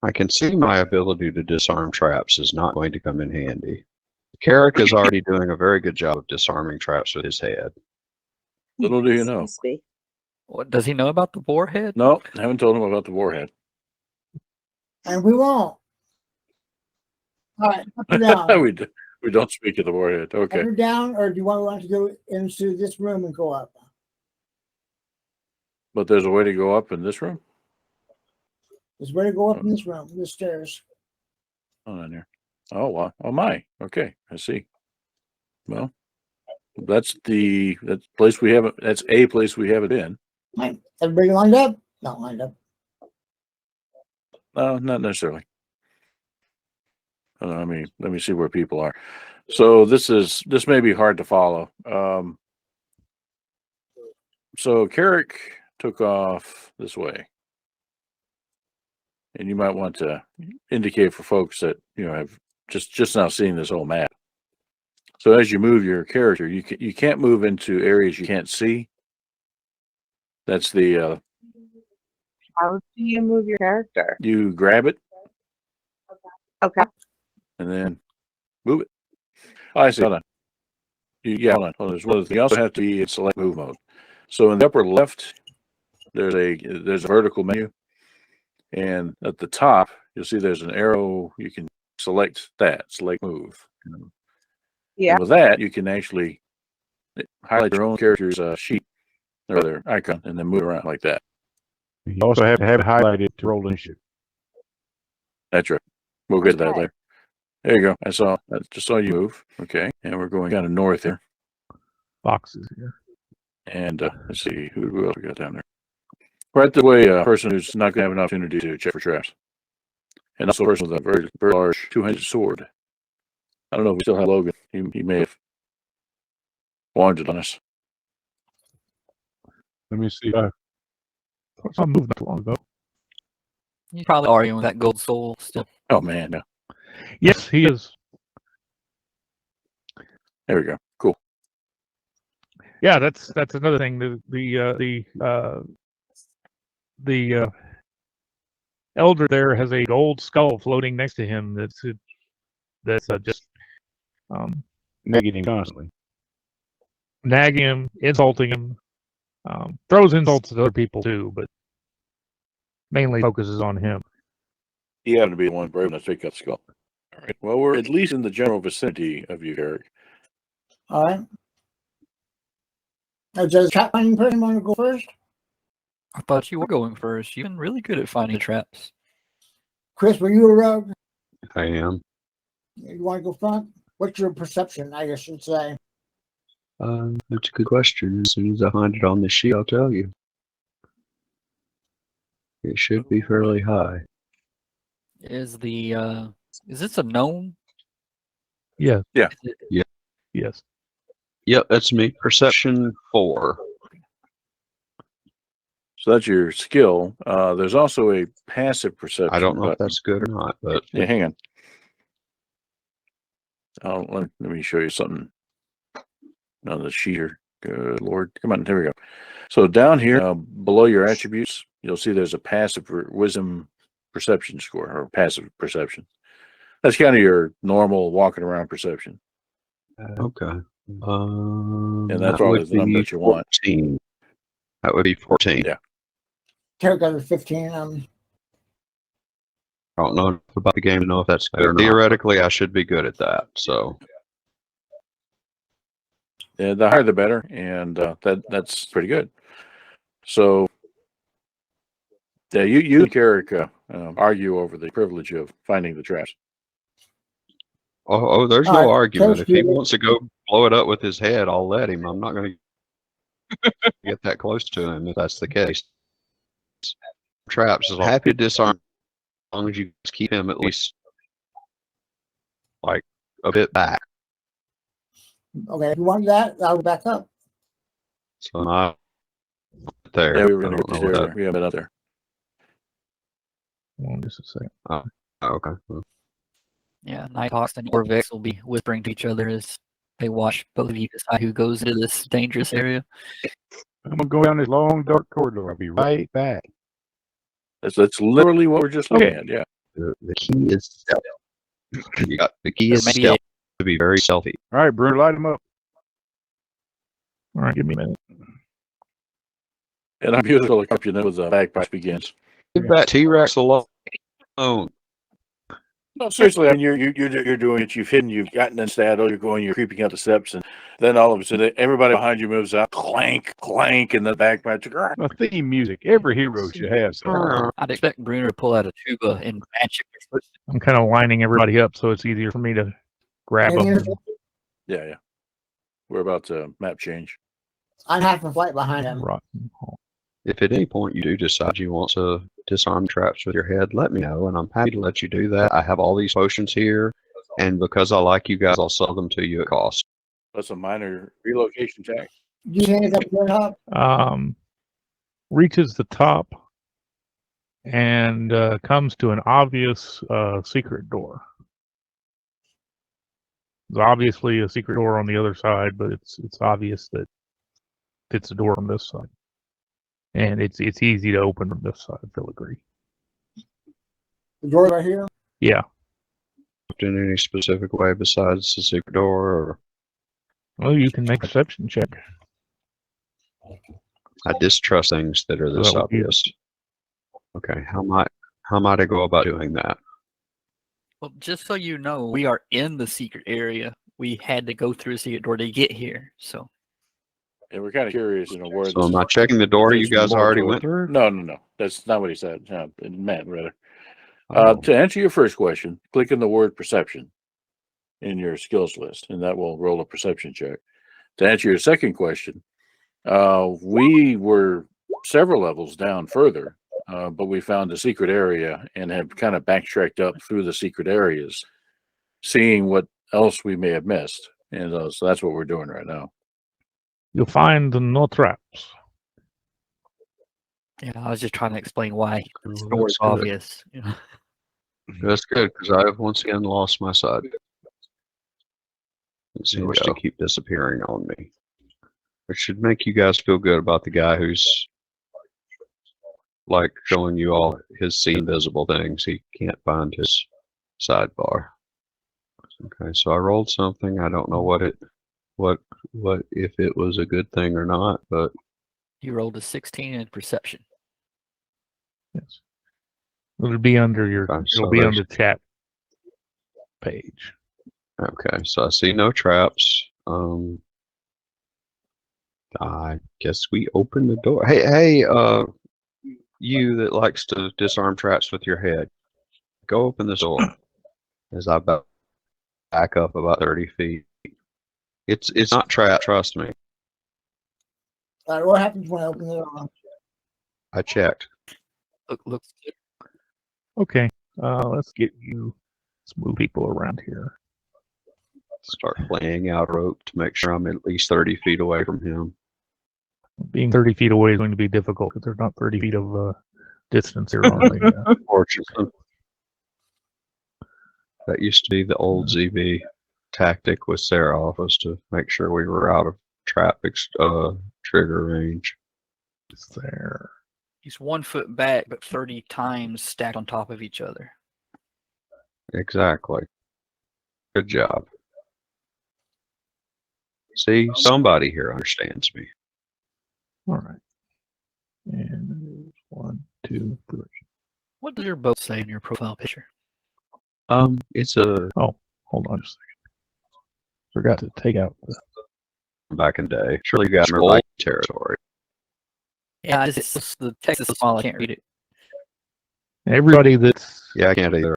I can see my ability to disarm traps is not going to come in handy. Carrick is already doing a very good job of disarming traps with his head. Little do you know. Must be. What does he know about the warhead? No, haven't told him about the warhead. And we won't. All right, up or down. we don't speak of the warhead. Okay. Up or down, or do you want to go into this room and go up? But there's a way to go up in this room? There's a way to go up in this room, the stairs. Oh, in there. Oh, wow. Oh, my. Okay. I see. Well, that's place we haven't, that's a place we haven't been. Right. Everybody lined up? Not lined up. No, not necessarily. Let me see where people are. So this may be hard to follow. So Carrick took off this way. And you might want to indicate for folks that, have just now seeing this whole map. So as you move your character, you can't move into areas you can't see. That's the How do you move your character? you grab it Okay. and then move it. Oh, I see. Hold on. Hold on. There's one of the, you also have to be in select move mode. So in the upper left, there's a vertical menu, and at the top you'll see there's an arrow. You can select move. Yeah. And with that, you can actually highlight your own character's sheet or their icon, and then move around like that. You also have to have it highlighted to roll initiative. That's right. We'll get to that Okay. later. There you go. I just saw you move. Okay, and we're going kind of north here. Boxes here. And let's see who else we got down there. Right the way, a person who's not going to have an opportunity to check for traps, and also a person with a very, very large two-handed sword. I don't know if we still have Logan. He may have wandered on us. Let me see. I moved not long ago. He's probably arguing with that gold soul still. Oh man, no. Yes, he is. There we go. Cool. Yeah, that's another thing. The elder there has a gold skull floating next to him. That's just Nagging him constantly. nagging him, insulting him, throws insults at other people too, but mainly focuses on him. He happened to be the one brave enough to pick up the skull. All right. Well, we're at least in the general vicinity of you, Eric. All right. Now, does trap finding person want to go first? I thought you were going first. You've been really good at finding the traps. Chris, were you a rogue? I am. You want to go front? What's your perception, I guess you'd say? That's a good question. As soon as I find it on the sheet, I'll tell you. It should be fairly high. Is this a gnome? Yeah. Yeah. Is it- Yeah. Yes. Yep, that's me. Perception 4. So that's your skill. There's also a passive perception. I don't know if button. that's good or not, but Yeah, hang on. Let me show you something on the sheet here. Good Lord. Come on. Here we go. So down here, below your attributes, you'll see there's a passive wisdom perception score or passive perception. That's kind of your normal walking around perception. okay. And that's That probably would the number be that you want. 14. That would be 14. Yeah. Terry got a 15. I don't know enough about the game to know if that's good or not. Theoretically, I should be good at that. So Yeah, the higher the better, and that's pretty good. So yeah, you and Carrick argue over the privilege of finding the traps. there's All no right, argument. Coach, If he you- wants to go blow it up with his head, I'll let him. I'm not going to get that close to him if that's the case. Traps is happy to disarm as long as you just keep him at least like a bit back. Okay, if you want that, I'll back up. So I'm not there. Yeah, we were I going to don't get know what there. that- We haven't been up there. Hold on just a second. Okay. Well, Yeah, Nighthawks and Orvex will be whispering to each other as they watch both of you decide who goes into this dangerous area. I'm gonna go down this long dark corridor. I'll be right back. That's literally what we're just looking at. Yeah. the key is stealth. You got the key There is may be stealth to be very stealthy. All right, Bruno, light them up. All right, give me a minute. And our musical accompaniment with the bagpipes begins. Leave that T-Rex alone. No, seriously, I mean, you're doing it. You've hidden. You've gotten in saddle. You're going. You're creeping up the steps, and then all of a sudden, everybody behind you moves up. Clank, clank, and the bagpipes. A theme music. Every hero should have some. I'd expect Bruno to pull out a tuba and match it. I'm kind of lining everybody up so it's easier for me to grab And them. here's- Yeah. We're about to map change. I'm half a flight behind him. Rotten Hall. If at any point you do decide you want to disarm traps with your head, let me know, and I'm happy to let you do that. I have all these potions here, and because I like you guys, I'll sell them to you at cost. That's a minor relocation tax. Do you think it's up there up? Reaches the top and comes to an obvious secret door. There's obviously a secret door on the other side, but it's obvious that it's a door on this side, and it's easy to open from this side. They'll agree. The door right here? Yeah. In any specific way besides the secret door, or Well, you can make a perception check. I distrust things that are this Well, yeah. obvious. Okay, how might I go about doing that? Well, just so you know, we are in the secret area. We had to go through a secret door to get here. So And we're kind of curious, where So am I checking the door you guys already went through? No. That's not what he said. No, it meant rather. Oh, To answer your first question, click on the word perception in your skills list, and that will roll a perception check. To answer your second question, we were several levels down further, but we found a secret area and have kind of backtracked up through the secret areas, seeing what else we may have missed. And so that's what we're doing right now. You'll find no traps. yeah, I was just trying to explain why Oh, the door is that's good. obvious. You know? That's good, because I have once again lost my side. It seems to keep disappearing on me. It should make you guys feel good about the guy who's like showing you all his see invisible things. He can't find his sidebar. Okay, so I rolled something. I don't know what if it was a good thing or not, but You rolled a 16 in perception. Yes. It'll be under your. Okay, so It'll be on there's- the chat page. okay, so I see no traps. I guess we open the door. Hey, you that likes to disarm traps with your head, go open this door. As I back up about 30 feet. It's not trap. Trust me. All right, what happens when I open the door? I checked. Looks good. Okay. Let's move people around here. Start laying out a rope to make sure I'm at least 30 feet away from him. Being 30 feet away is going to be difficult because there's not 30 feet of distance here already. Unfortunately. That used to be the old ZB tactic with Seraph, was to make sure we were out of traffic trigger range. It's there. He's 1 foot back, but 30 times stacked on top of each other. Exactly. Good job. See, somebody here understands me. All right. And there's 1, 2, 3. What does your boat say in your profile picture? It's a Oh, hold on just a second. Forgot to take out the. back in the day. Surely you guys remember like territory. Yeah, it's the text is so small I can't read it. Everybody that's. Yeah, I can't either.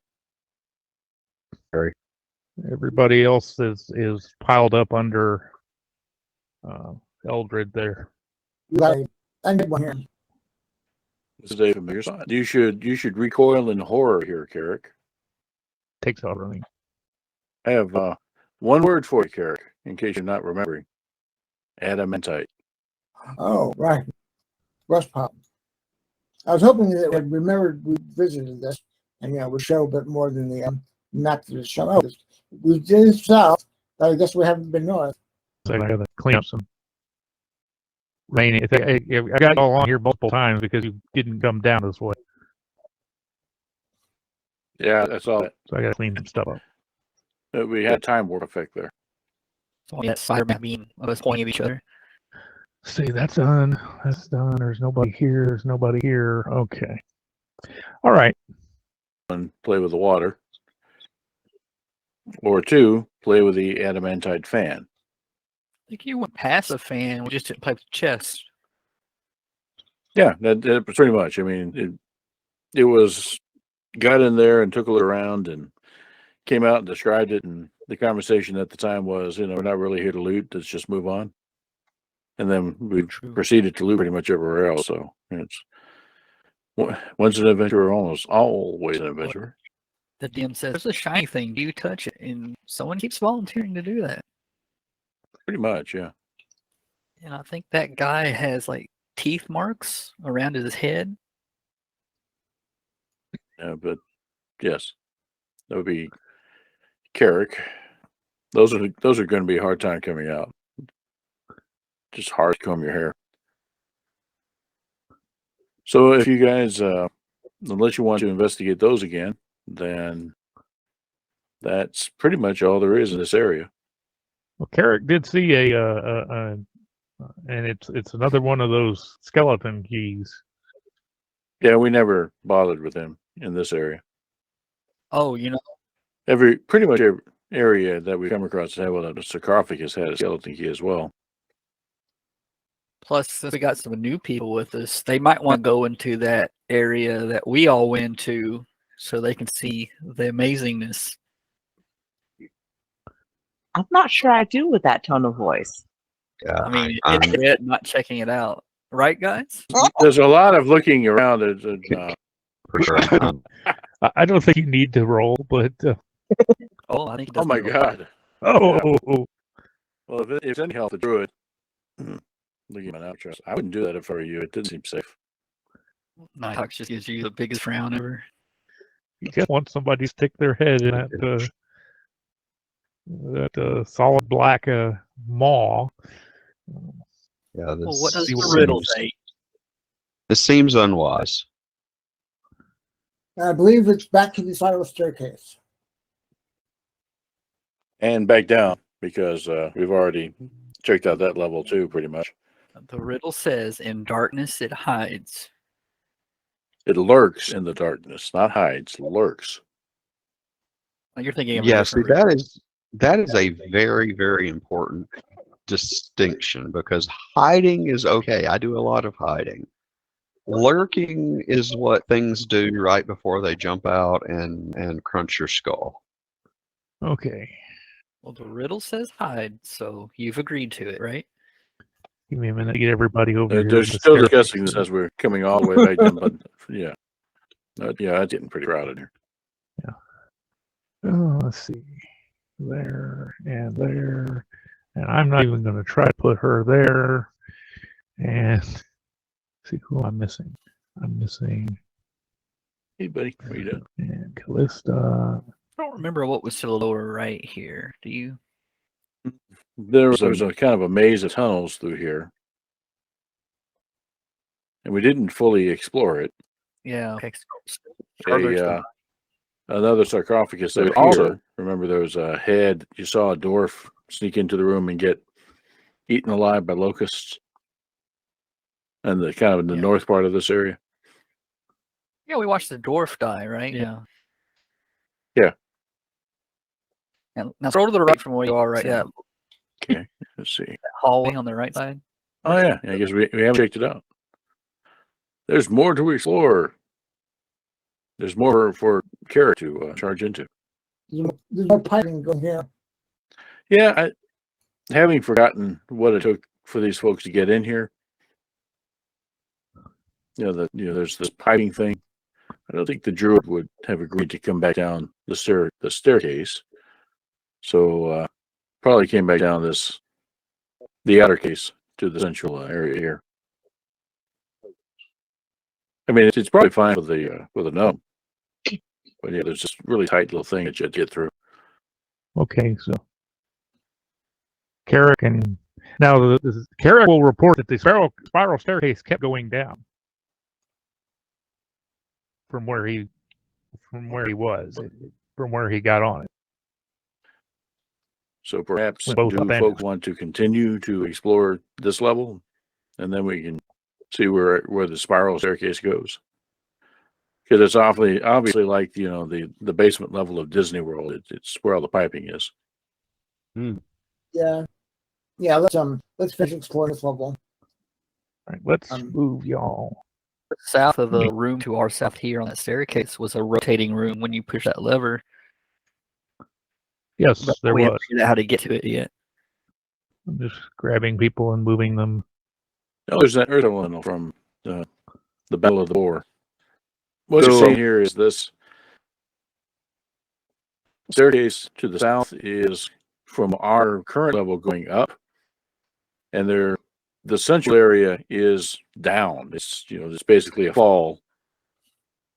Everybody else is piled up under Eldred there. You got I need one here. This is a familiar spot. You should recoil in horror here, Carrick. Takes out running. I have one word for you, Carrick, in case you're not remembering. Adamantite. Oh, right. Rust pop. I was hoping that we remembered we visited this and, would show a bit more than the map that is shown. Oh, we did south, but I guess we haven't been north. So I got to clean up some rain. I got it all on here multiple times because you didn't come down this way. Yeah, that's all. So I got to clean some stuff up. We had time warp effect there. So that Spider-Man beam of us pointing at each other. See, that's done. That's done. There's nobody here. There's nobody here. Okay. All right. One, play with the water. Or two, play with the adamantite fan. I think you went past the fan. We just didn't play with the chest. Yeah, that pretty much. I mean, it was got in there and took a look around and came out and described it. And the conversation at the time was, we're not really here to loot. Let's just move on. And then we proceeded to loot pretty much everywhere else. So it's once an adventurer, almost always an adventurer. The DM says, "There's a shiny thing. Do you touch it?" And someone keeps volunteering to do that. Pretty much, yeah. And I think that guy has like teeth marks around his head. Yeah, but yes, that would be Carrick. Those are going to be a hard time coming out. Just hard to comb your hair. So if you guys, unless you want to investigate those again, then that's pretty much all there is in this area. Well, Carrick did see and it's another one of those skeleton keys. Yeah, we never bothered with him in this area. Oh, Pretty much every area that we come across has a sarcophagus had a skeleton key as well. plus since we got some new people with us, they might want to go into that area that we all went into so they can see the amazingness. I'm not sure I do with that tone of voice. Yeah, I mean, I'm- it's it, not checking it out. Right, guys? There's a lot of looking around. for sure. I don't think you need to roll, but Oh, I think. Oh my God! oh, Well, if it's any help to druid, looking at my outros, I wouldn't do that if I were you. It didn't seem safe. Nighthawk just gives you the biggest frown ever. you just want somebody to stick their head in that solid black maw. Yeah, this, Well, what does see the what riddle seems- say? this seems unwise. I believe it's back to the spiral staircase. And back down because we've already checked out that level too, pretty much. The riddle says, "In darkness it hides." It lurks in the darkness, not hides. Lurks. You're thinking of a Yeah, see, different riddle. that is a very, very important distinction, because hiding is okay. I do a lot of hiding. Lurking is what things do right before they jump out and crunch your skull. Okay. Well, the riddle says hide, so you've agreed to it, right? Give me a minute to get everybody over They're, here. they're on the still staircase. discussing this as we're coming all the way back down, but yeah. Yeah, it's getting pretty crowded here. Oh, let's see. There and there. And I'm not even going to try to put her there. And see who I'm missing. I'm missing Hey, buddy, what you doing? and Callista. I don't remember what was to the lower right here. Do you? There was a kind of a maze of tunnels through here, and we didn't fully explore it. Yeah. Okay. Further to the Another sarcophagus there. Also, remember there was a head. You saw a dwarf sneak into the room and get eaten alive by locusts, and the kind of in the north part of this area. Yeah, we watched the dwarf die, right? Yeah. Yeah. And now scroll to the right from where you are right now. Okay, let's see. That hallway on the right side. Oh yeah, I guess we haven't checked it out. There's more to explore. There's more for Kara to charge into. There's no piping going here. Yeah, having forgotten what it took for these folks to get in here. There's this piping thing. I don't think the druid would have agreed to come back down the staircase. So probably came back down the outer case to the central area here. I mean, it's probably fine with a gnome, but yeah, there's this really tight little thing that you have to get through. Okay, so Carrick and now Carrick will report that the spiral staircase kept going down from where he was, from where he got on it. So perhaps We both do abandoned. folks want to continue to explore this level, and then we can see where the spiral staircase goes. Because it's obviously like the basement level of Disney World. It's where all the piping is. Yeah. Let's finish exploring this level. All right, let's move y'all. South of the room to our south here on that staircase was a rotating room when you push that lever. Yes, But there we haven't was. figured out how to get to it yet. I'm just grabbing people and moving them. Oh, there's that earth one from the Battle of the Boar. What you're seeing here is this staircase to the south is from our current level going up, and the central area is down. It's it's basically a fall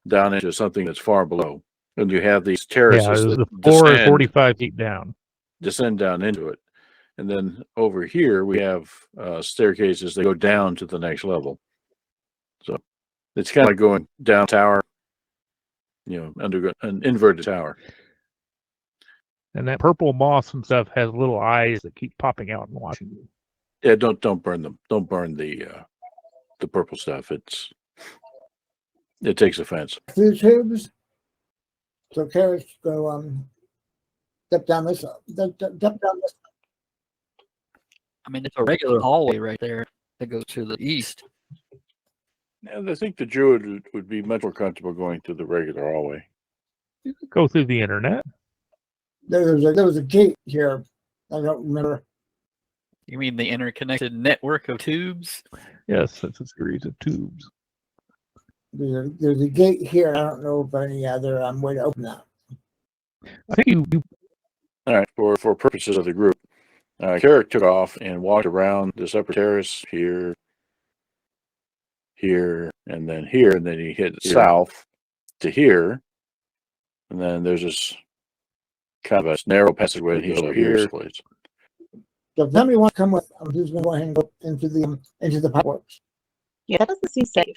down into something that's far below, and you have these terraces Yeah, that the floor is 45 feet down. descend down into it, and then over here we have staircases that go down to the next level. So it's kind of like going down tower, under an inverted tower. And that purple moss and stuff has little eyes that keep popping out and watching you. Yeah, don't burn them. Don't burn the purple stuff. It takes offense. Through the tubes. So Carrick's go step down this. Step down this. I mean, it's a regular hallway right there that goes to the east. And I think the druid would be much more comfortable going to the regular hallway. You could go through the internet. There was a gate here. I don't remember. You mean the interconnected network of tubes? Yes, it's a series of tubes. There's a gate here. I don't know of any other way to open that. I think you All right, for purposes of the group, Carrick took off and walked around this upper terrace here, and then here, and then he hit south to here, and then there's this kind of a narrow passageway, and he's over here. So if somebody wants to come with, I'm just going to go ahead and go into the pipeworks. Yeah, that doesn't seem safe.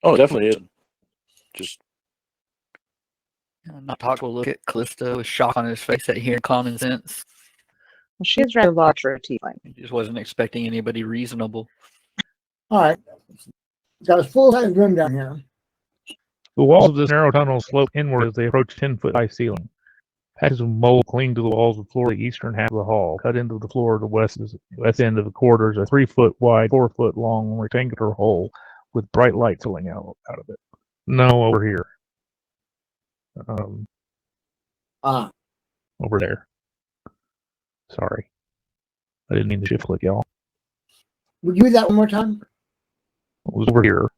Oh, it definitely is. Just Not talk to look at Callista with shock on his face at hearing common sense. Well, she is rather large for a tiefling. He just wasn't expecting anybody reasonable. All right. Got a full-size room down here. the walls of this narrow tunnel slope inward as they approach 10-foot high ceiling. Patches of mold cling to the walls of the floor of the eastern half of the hall. Cut into the floor of the west end of the corridor is a 3-foot wide, 4-foot long rectangular hole with bright light filling out of it. No, over here. over there. Sorry. I didn't mean to shift click, y'all. Would you do that one more time? It was over here.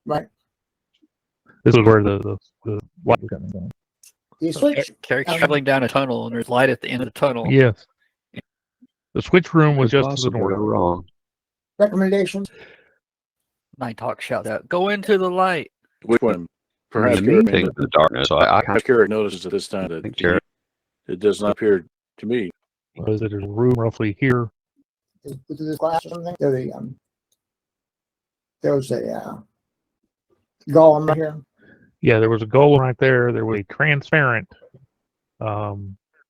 Right. This is where the light was coming from. You switch. Carrie's traveling down a tunnel, and there's light at the end of the tunnel. Yes. The switch room was Could just to the possibly north. go wrong. Recommendations. Nighthawk shouts out, "Go into the light!" Which one? Perhaps The Carrie main thing is the darkness. So I perhaps Carrie notices at this time that think Carrie- it does not appear to me. Was it a room roughly here? Is this glass or something? There was a golem right here. Yeah, there was a golem right there. There was a transparent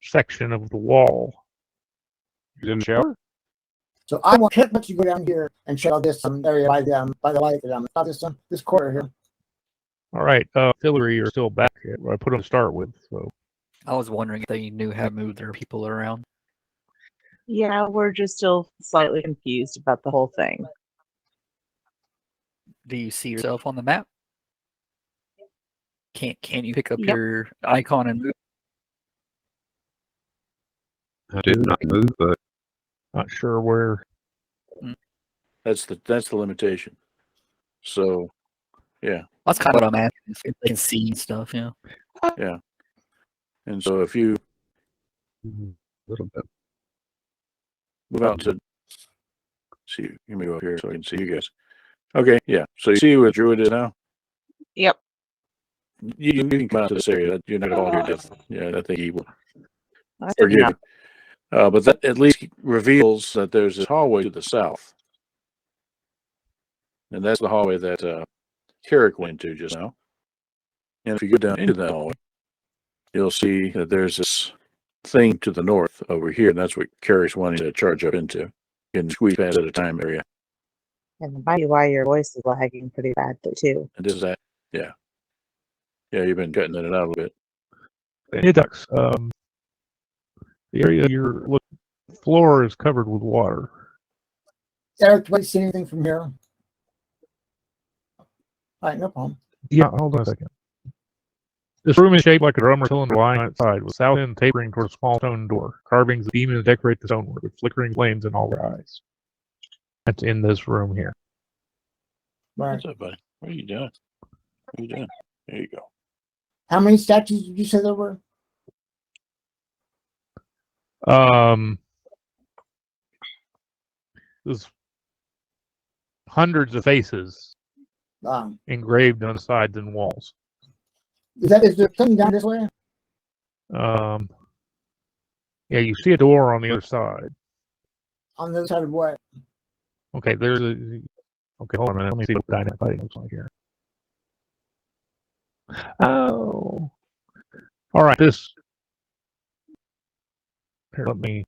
section of the wall. You didn't shower? So I want to let you go down here and check out this area by the light that this corner here. All right, artillery are still back here. I put them to start with. So I was wondering if they knew how to move their people around. Yeah, we're just still slightly confused about the whole thing. Do you see yourself on the map? Can you pick up Yep. your icon and move? I do not move, but not sure where. That's the limitation. So, yeah. That's kind of what I'm asking. If they can see stuff, yeah. And so if you a little bit. move out to see, let me go up here so I can see you guys. Okay, yeah. So you see where Druid is now? Yep. You can come out to this area. You're not all here death. Yeah, I think he will That's forgive enough. you. But that at least reveals that there's this hallway to the south. And that's the hallway that Carrick went to just now. And if you go down into that hallway, you'll see that there's this thing to the north over here, and that's what Carrick's wanting to charge up into. You can squeeze past at a time area. And that might be why your voice is lagging pretty badly too. And this is that, yeah. Yeah, you've been cutting it out a little bit. Hey, ducks. The area floor is covered with water. Eric, do you see anything from here? All right, no problem. Yeah, hold on a second. This room is shaped like a drum or cylinder lying outside, with south end tapering toward a small stone door. Carvings of demons decorate the stonework with flickering flames in all their eyes. That's in this room here. Right. What's up, buddy? What are you doing? What are you doing? There you go. How many statues did you say there were? There's hundreds of faces engraved on the sides and walls. Is there something down this way? Yeah, you see a door on the other side. On the other side of what? Okay, there's a. Okay, hold on a minute. Let me see what dynamic fighting looks like here. Oh, all right. This. Here, let me.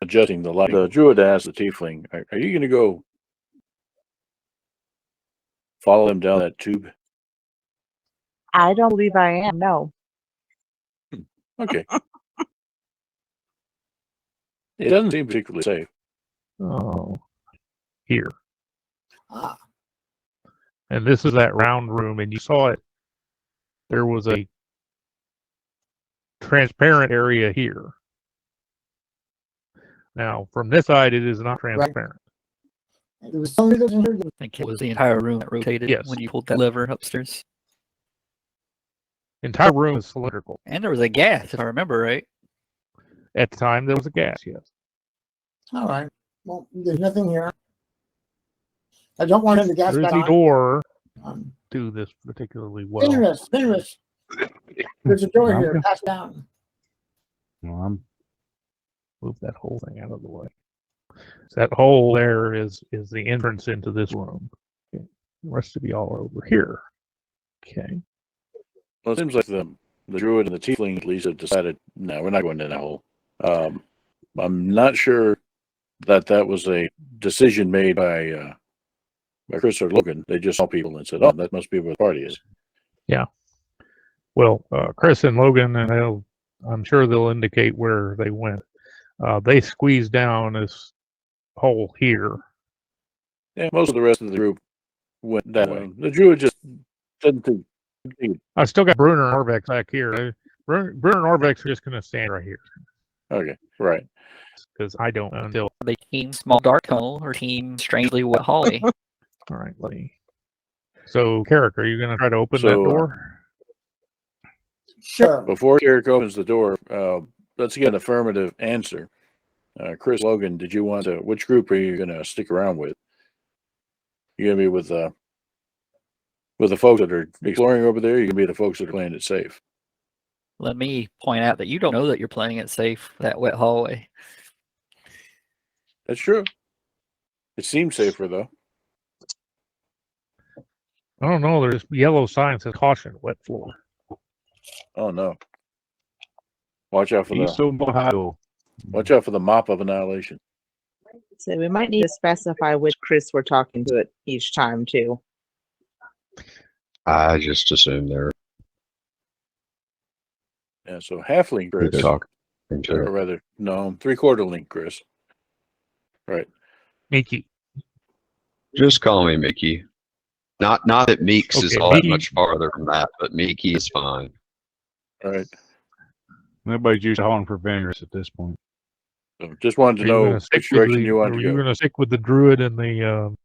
Adjusting the light. The Druid asked the Tiefling, are you going to go follow him down that tube? I don't believe I am. No. Okay. It doesn't seem particularly safe. Oh, here. Ah, And this is that round room, and you saw it. There was a transparent area here. Now, from this side, it is not transparent. there was somebody that was in here. I think it was the entire room that rotated Yes. when you pulled that lever upstairs. The entire room is cylindrical. And there was a gas, if I remember right. At the time, there was a gas, yes. All right. Well, there's nothing here. I don't want to the gas There is back a on. door Um, to this particularly well. Fenris. There's a door here. Pass down. No, Move that whole thing out of the way. So that hole there is the entrance into this room. Okay. The rest should be all over here. Okay. Well, it seems like the Druid and the Tiefling at least have decided, no, we're not going down that hole. I'm not sure that was a decision made by Chris or Logan. They just saw people and said, oh, that must be where the party is. Well, Chris and Logan, and I'm sure they'll indicate where they went. They squeezed down this hole here. Yeah, most of the rest of the group went that way. The Druid just doesn't think I still got Bruner and Orbex back here. Bruner and Orbex are just going to stand right here Okay, right. because I don't until. They team small dark tunnel or team strangely wet hallway. All right, let me. So, Carrick, are you going to try to open that So, door? Sure. Before Eric opens the door, let's get an affirmative answer. Chris Logan, did you want to? Which group are you going to stick around with? You going to be with the folks that are exploring over there? You going to be the folks that are playing it safe? Let me point out that you don't know that you're playing it safe, that wet hallway. That's true. It seems safer though. I don't know. There's yellow sign that says caution, wet floor. Oh no! Watch out for East the Ohio. mop of annihilation. So we might need to specify which Chris we're talking to at each time too. I just assume they're Yeah. So halfling Chris, talking or to rather, no, 3/4 link Chris. Right. Mickey. just call me Mickey. Not that Meeks is Okay, all that Mickey. much farther from that, but Mickey is fine. Right. Nobody's used to hauling for Venus at this point. So just wanted to Are you know going to which stick with direction the? you wanted Are to you go. going to stick with the druid and the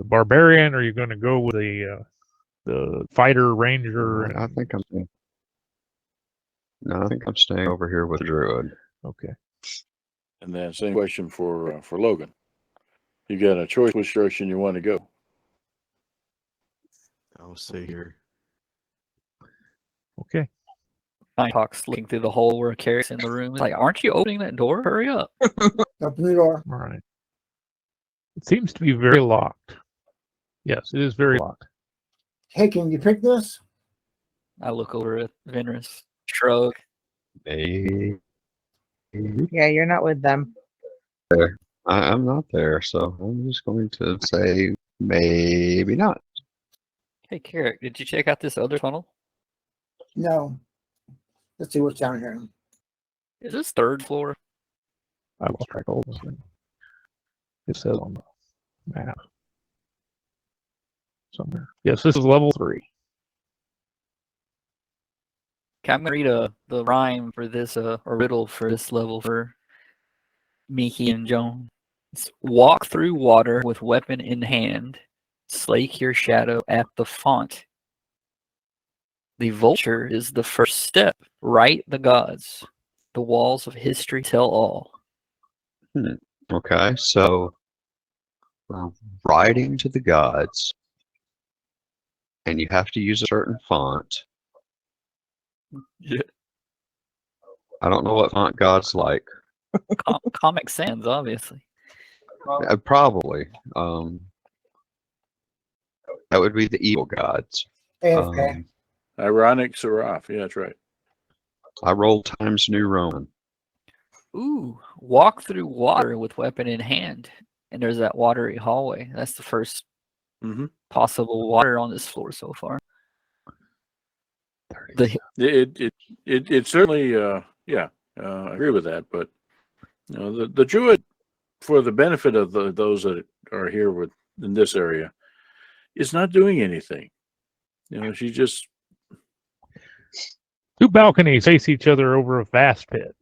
barbarian? Or are you going to go with the fighter ranger? I think I'm staying. No, I think I'm staying over here with Druid. Okay. And then same question for Logan. You got a choice which direction you want to go. I'll stay here. Okay. Nighthawk's looking through the hole where Carrick's in the room. It's like, aren't you opening that door? Hurry up. Open the door. All right. It seems to be very locked. Yes, it is very locked. Hey, can you pick this? I look over at Venrus. Shrug. Maybe. Yeah, you're not with them. I'm not there, so I'm just going to say maybe not. Hey, Carrick, did you check out this other tunnel? No. Let's see what's down here. Is this third floor? I lost track of all this thing. It says on the map somewhere. Yes, this is level 3. Okay, I'm gonna read the rhyme for this a riddle for this level for Miki and Joan. It's, walk through water with weapon in hand, slake your shadow at the font. The vulture is the first step. Right the gods. The walls of history tell all. Okay, so we're writing to the gods, and you have to use a certain font. Yeah. I don't know what font gods like. Comic Sans, obviously. Probably. That would be the evil gods. AFK. Ironic Seraph. Yeah, that's right. I rolled Times New Roman. Ooh, walk through water with weapon in hand. And there's that watery hallway. That's the first possible water on this floor so far. It certainly I agree with that, but you know the druid, for the benefit of those that are here in this area, is not doing anything. You know, she just 2 balconies face each other over a vast pit.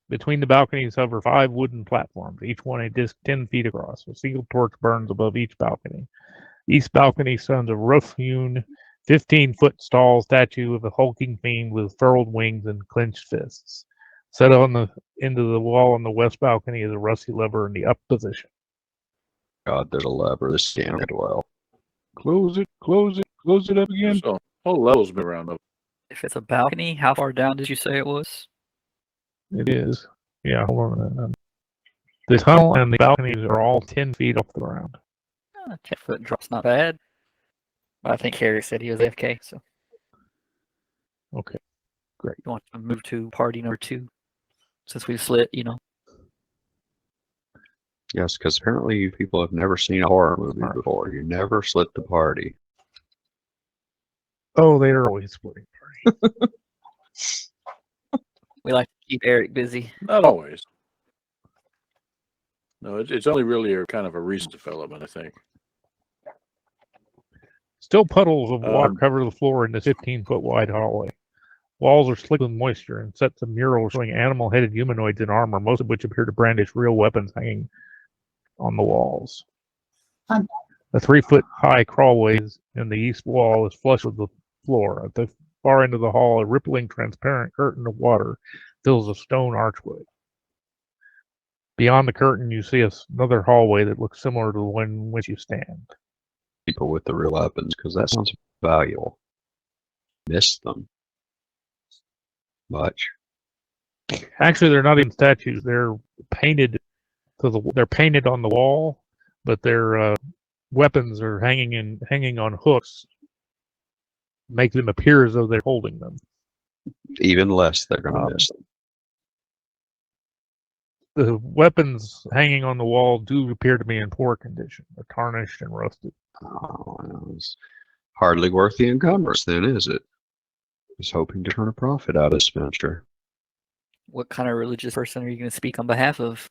Between the balconies hover 5 wooden platforms, each one a disc 10 feet across. A single torch burns above each balcony. Each balcony stands a rough-hewn, 15-foot tall statue of a hulking fiend with furled wings and clenched fists. Set on the end of the wall on the west balcony is a rusty lever in the up position. God, there's a lever. This can't end well. Close it up again. so whole level's been around. If it's a balcony, how far down did you say it was? It is. Yeah, hold on a minute. The tunnel and the balconies are all 10 feet off the ground. 10-foot drop's not bad. But I think Harry said he was AFK, so Okay, great. you want to move to party number 2 since we've split, you know. Yes, because apparently you people have never seen a horror movie before. You never split the party. Oh, they are always splitting party. We like to keep Eric busy. Not always. No, it's only really a kind of a recent development, I think. Still puddles of water Um, cover the floor in this 15-foot wide hallway. Walls are slick with moisture and sets of murals showing animal-headed humanoids in armor, most of which appear to brandish real weapons hanging on the walls. Huh. The 3-foot-high crawlway in the east wall is flush with the floor. At the far end of the hall, a rippling, transparent curtain of water fills a stone archway. Beyond the curtain, you see another hallway that looks similar to the one in which you stand. People with the real weapons, because that sounds valuable. Miss them much. Actually, they're not even statues. They're painted they're painted on the wall, but their weapons are hanging on hooks, make them appear as though they're holding them. Even less, they're going to Um, miss them. The weapons hanging on the wall do appear to be in poor condition. They're tarnished and rusted. Oh, it's hardly worth the encumbrance, then, is it? Was hoping to turn a profit out of this venture. What kind of religious person are you going to speak on behalf of?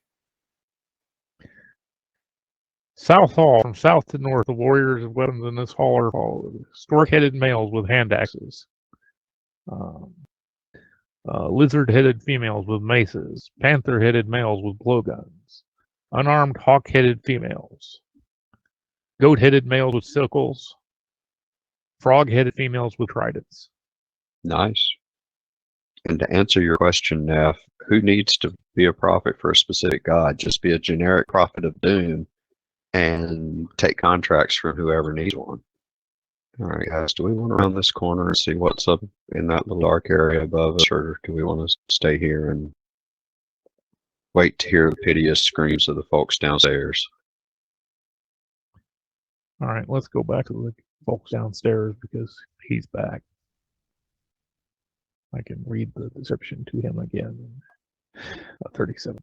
South Hall, from south to north, the warriors of weapons in this hall are followed. Stork-headed males with hand axes. Lizard-headed females with maces. Panther-headed males with blowguns. Unarmed hawk-headed females. Goat-headed males with sickles. Frog-headed females with tridents. Nice. And to answer your question, Neff, who needs to be a prophet for a specific god? Just be a generic prophet of doom and take contracts from whoever needs one. All right, guys, do we want to round this corner and see what's up in that little dark area above us, or do we want to stay here and wait to hear the piteous screams of the folks downstairs? All right, let's go back to the folks downstairs because he's back. I can read the description to him again. 37.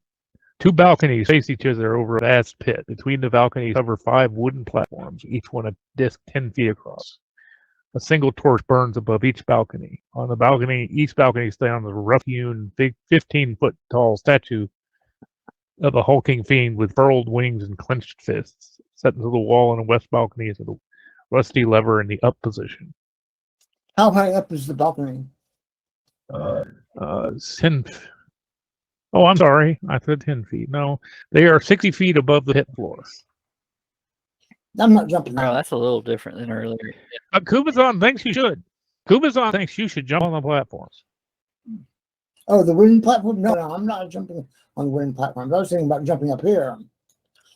2 balconies face each other over a vast pit. Between the balconies hover 5 wooden platforms, each one a disc 10 feet across. A single torch burns above each balcony. On the balcony, each balcony stands a rough-hewn, 15-foot tall statue of a hulking fiend with furled wings and clenched fists. Set into the wall on the west balcony is a rusty lever in the up position. How high up is the balcony? 10. Oh, I'm sorry. I said 10 feet. No, they are 60 feet above the pit floor. I'm not jumping No, out. that's a little different than earlier. Kubazon thinks you should. Kubazon thinks you should jump on the platforms. Oh, the wooden platform? No, I'm not jumping on the wooden platform. I was thinking about jumping up here.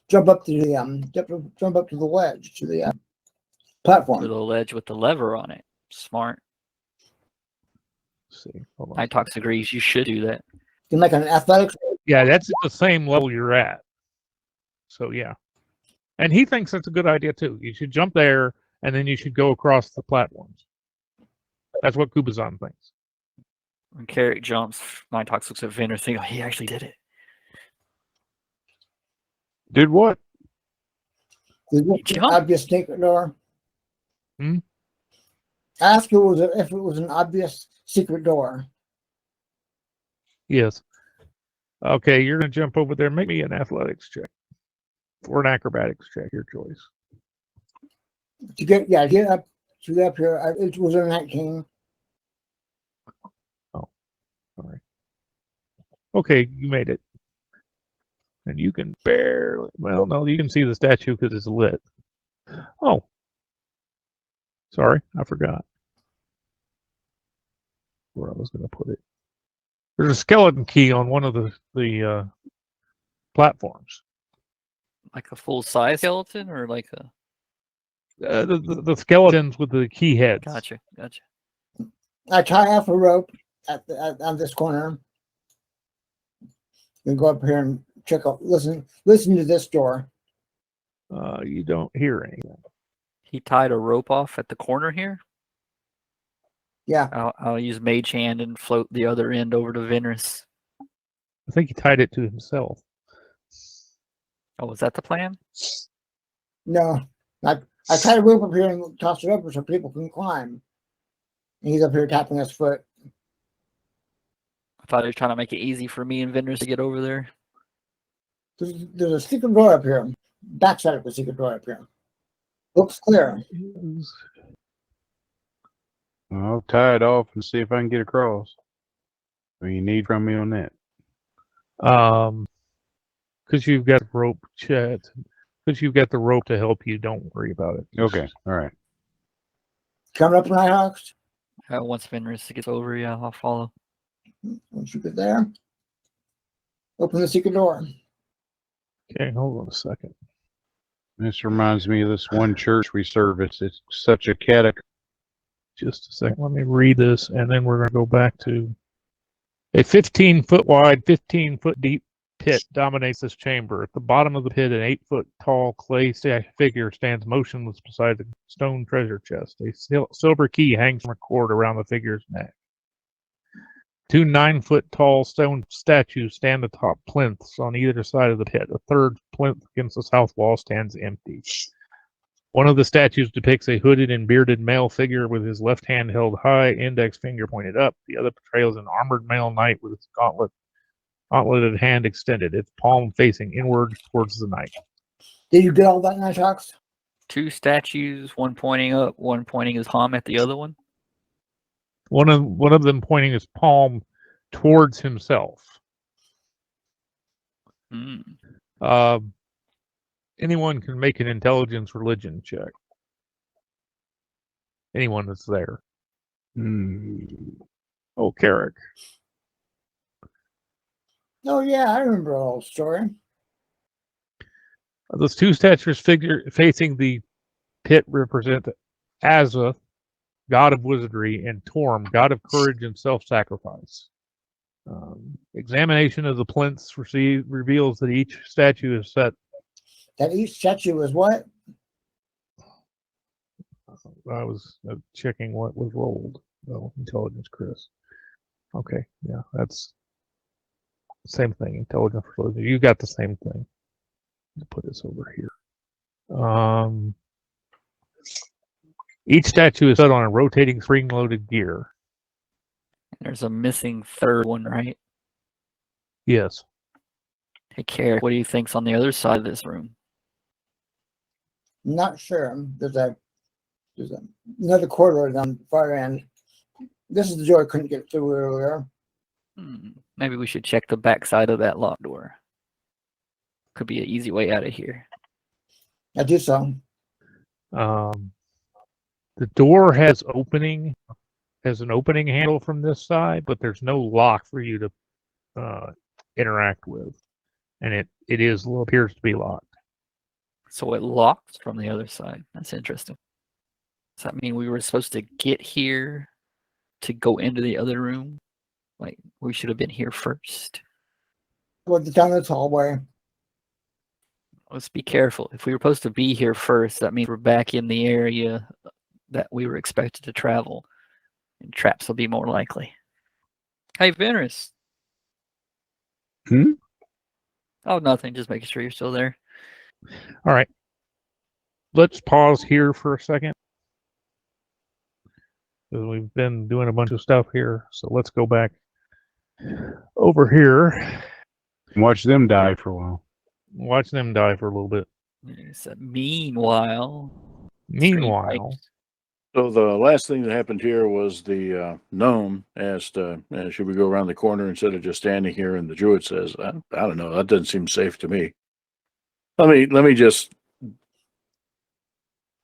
Jump up to the jump up to the ledge to the platform. To the ledge with the lever on it. Smart. Let's see. Hold on. Nitox agrees you should do that. You make an athletics. Yeah, that's at the same level you're at. So yeah. And he thinks that's a good idea too. You should jump there and then you should go across the platforms. That's what Kubazon thinks. When Carrick jumps, Nitox looks at Vin and thinks, oh, he actually did it. Did what? Is it Jump. an obvious secret door? Hmm? Ask if it was an obvious secret door. Yes. Okay, you're gonna jump over there. Make me an athletics check. Or an acrobatics check, your choice. To get up here. It was a 19. All right. Okay, you made it. And you can barely, well, no, you can see the statue because it's lit. Oh. Sorry, I forgot where I was going to put it. There's a skeleton key on one of the platforms. Like a full-size skeleton or like a... The skeletons with the key heads. Gotcha. I tie off a rope on this corner. And go up here and check out. Listen to this door. You don't hear anything. He tied a rope off at the corner here. Yeah. I'll use Mage Hand and float the other end over to Venris. I think he tied it to himself. Oh, was that the plan? No. I tie a rope up here and toss it over so people can climb. And he's up here tapping his foot. I thought he was trying to make it easy for me and Venris to get over there. There's a secret door up here. Backside of the secret door up here. Looks clear. I'll tie it off and see if I can get across. What do you need from me on that? Because you've got rope, Chet. Because you've got the rope to help you. Don't worry about it. Okay, all right. Coming up, Nighthawks. Once Fenris gets over, yeah, I'll follow. Once you get there, open the secret door. Okay, hold on a second. This reminds me of this one church we service. It's such a catacomb. Just a second. Let me read this, and then we're going to go back to a 15-foot wide, 15-foot deep pit dominates this chamber. At the bottom of the pit, an 8-foot tall clay figure stands motionless beside the stone treasure chest. A silver key hangs from a cord around the figure's neck. 2 9-foot tall stone statues stand atop plinths on either side of the pit. A third plinth against the south wall stands empty. One of the statues depicts a hooded and bearded male figure with his left hand held high, index finger pointed up. The other portrays an armored male knight with his gauntleted hand extended, its palm facing inward towards the knight. Did you get all that, Nighthawks? 2 statues, one pointing up, one pointing his palm at the other one. One of them pointing his palm towards himself. Hmm. Anyone can make an intelligence religion check. Anyone that's there. Oh, Carrick. Oh, yeah, I remember the whole story. Those 2 statues facing the pit represent Azza, god of wizardry, and Torm, god of courage and self-sacrifice. Examination of the plinths reveals that each statue is set. That each statue is what? I was checking what was rolled. Oh, intelligence, Chris. Okay, yeah, that's same thing. Intelligence, religion. You got the same thing. Put this over here. Each statue is set on a rotating spring-loaded gear. There's a missing third one, right? Yes. Hey, Carrick, what do you think's on the other side of this room? Not sure. There's another corridor down the far end. This is the door I couldn't get through earlier. Maybe we should check the back side of that locked door. Could be an easy way out of here. I do so. The door has an opening handle from this side, but there's no lock for you to interact with, and it appears to be locked. So it locks from the other side. That's interesting. Does that mean we were supposed to get here to go into the other room? Like, we should have been here first? Well, down this hallway. Let's be careful. If we were supposed to be here first, that means we're back in the area that we were expected to travel. And traps will be more likely. Hey, Venus. Oh, nothing. Just making sure you're still there. All right. Let's pause here for a second. Because we've been doing a bunch of stuff here. So let's go back over here. Watch them die for a while. Watch them die for a little bit. Meanwhile. So the last thing that happened here was the gnome asked, should we go around the corner instead of just standing here? And the druid says, I don't know. That doesn't seem safe to me. Let me just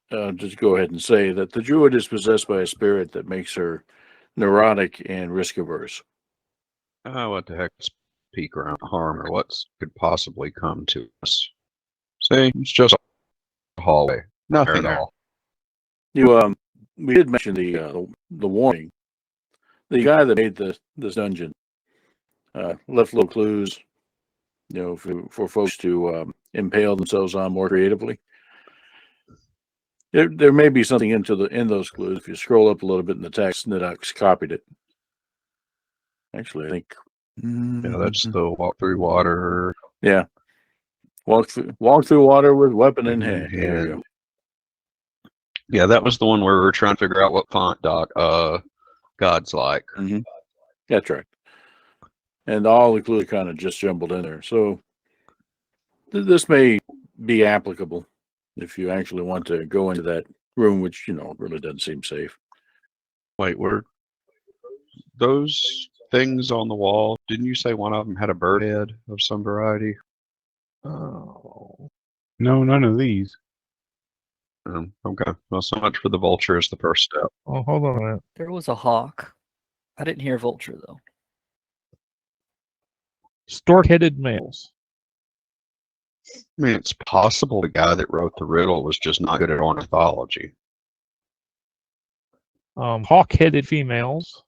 go ahead and say that the druid is possessed by a spirit that makes her neurotic and risk averse. What the heck is peek around harm or what could possibly come to us? See, it's just a hallway. Nothing at all. We did mention the warning. The guy that made this dungeon left little clues, for folks to impale themselves on more creatively. There may be something in those clues. If you scroll up a little bit in the text, Nidox copied it. Actually, I think. Yeah, that's the walk through water. Yeah, walk through water with weapon in hand. There you go. Yeah, that was the one where we were trying to figure out what font God's like. Mm-hmm. That's right. And all the clues are kind of just jumbled in there. So this may be applicable if you actually want to go into that room, which really doesn't seem safe. Wait, were those things on the wall? Didn't you say one of them had a bird head of some variety? Oh, No, none of these. Okay. Well, so much for the vulture as the first step. oh, hold on a minute. There was a hawk. I didn't hear vulture though. Stork-headed males. I mean, it's possible the guy that wrote the riddle was just not good at ornithology. Hawk-headed females.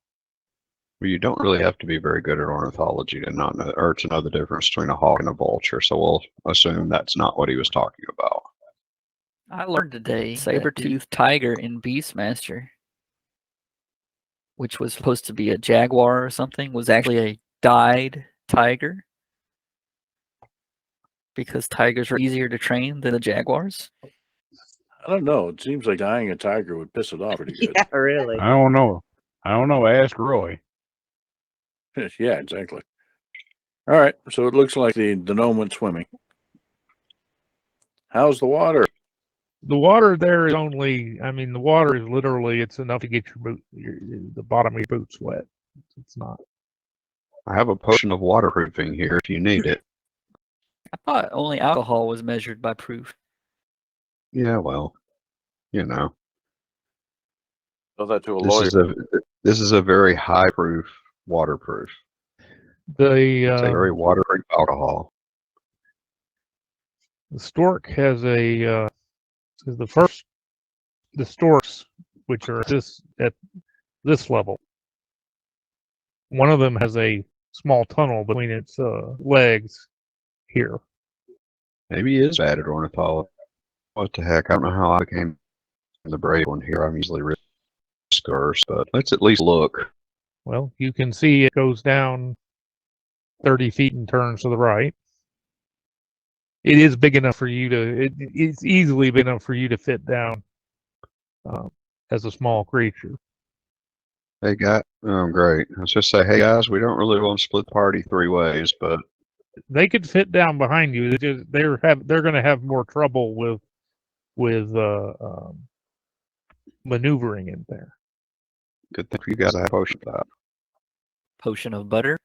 Well, you don't really have to be very good at ornithology to not know, or to know the difference between a hawk and a vulture. So we'll assume that's not what he was talking about. I learned today saber-toothed tiger in Beastmaster, which was supposed to be a jaguar or something, was actually a dyed tiger. Because tigers are easier to train than the jaguars. I don't know. It seems like dying a tiger would piss it off pretty good. Yeah, really. I don't know. I don't know. Ask Roy. Yeah, exactly. All right. So it looks like the gnome went swimming. How's the water? The water there is only, I mean, the water is literally, it's enough to get the bottom of your boots wet. It's not. I have a potion of waterproofing here if you need it. I thought only alcohol was measured by proof. Yeah, well, you know, Tell that to a lawyer. this is a very high proof waterproof. It's a very waterproof alcohol. The stork has a the storks, which are at this level. One of them has a small tunnel between its legs here. Maybe he is bad at ornithology. What the heck? I don't know how I became the brave one here. I'm usually risk averse, but let's at least look. Well, you can see it goes down 30 feet and turns to the right. It is big enough for you to, it's easily big enough for you to fit down as a small creature. Hey, guy. Oh, great. Let's just say, hey, guys, we don't really want to split the party 3 ways, but They could fit down behind you. They're going to have more trouble with maneuvering in there. good thing for you guys I have a potion for that. Potion of butter.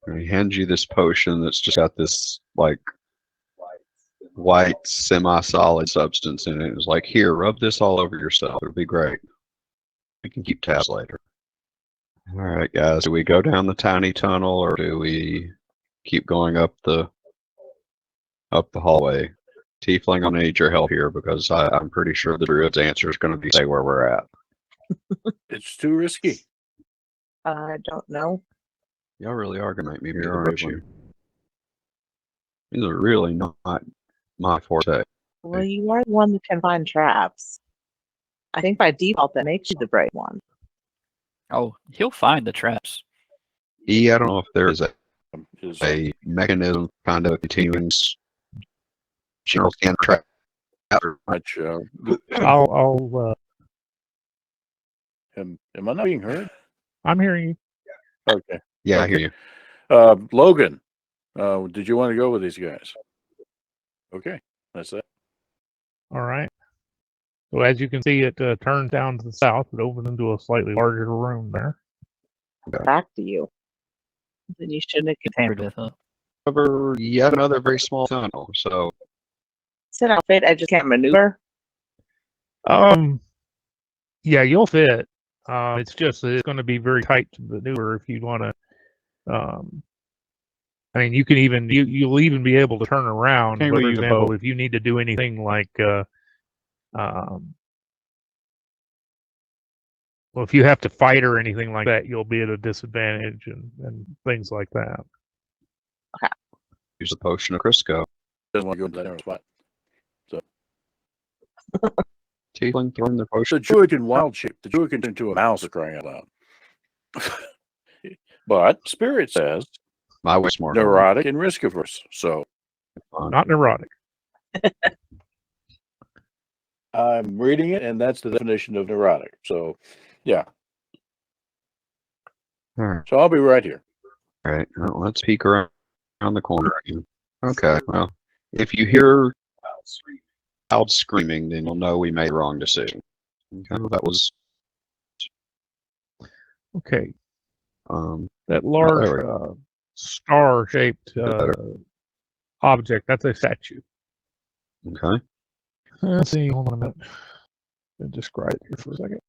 And he hands you this potion that's just got this, like, white, semi-solid substance in it. It's like, here, rub this all over yourself. It'll be great. You can keep tabs later. All right, guys. Do we go down the tiny tunnel, or do we keep going up the hallway? Tiefling, I'm gonna need your help here because I'm pretty sure the druid's answer is going to be stay where we're at. It's too risky. I don't know. Y'all really are gonna make me be aren't you? These are really not my forte. Well, you are the one that can find traps. I think by default that makes you the brave one. Oh, he'll find the traps. I don't know if there is Is a mechanism kind of continuing general scan trap. much. I'll Am I not being heard? I'm hearing you. Okay. Yeah, I hear you. Logan, did you want to go with these guys? Okay, that's it. All right. So as you can see, it turns down to the south. It opens into a slightly larger room there. Back to you. Then you shouldn't have Tampered with, huh? However, yet another very small tunnel. So said I'll fit. I just can't maneuver. Yeah, you'll fit. It's just that it's going to be very tight to maneuver if you want to. I mean, you can even you'll even be able to turn around. Can't For really use a example, boat. if you need to do anything like, well, if you have to fight or anything like that, you'll be at a disadvantage and things like that. use the potion of Crisco. Doesn't want to go to that narrow spot. Tiefling throwing the The potion. druid can wild shape. The druid can turn into a mouse crying out loud. But Spirit says My way smarter. neurotic and risk averse. So Not neurotic. I'm reading it, and that's the definition of neurotic. So, yeah. All right. So I'll be right here. All right. Well, let's peek around the corner again. Okay. Well, if you hear loud screaming, then you'll know we made the wrong decision. Okay, that was Okay. Um, That there large we star-shaped better. object, that's a statue. Okay. Let's see. Hold on a minute. I'll describe it here for a second.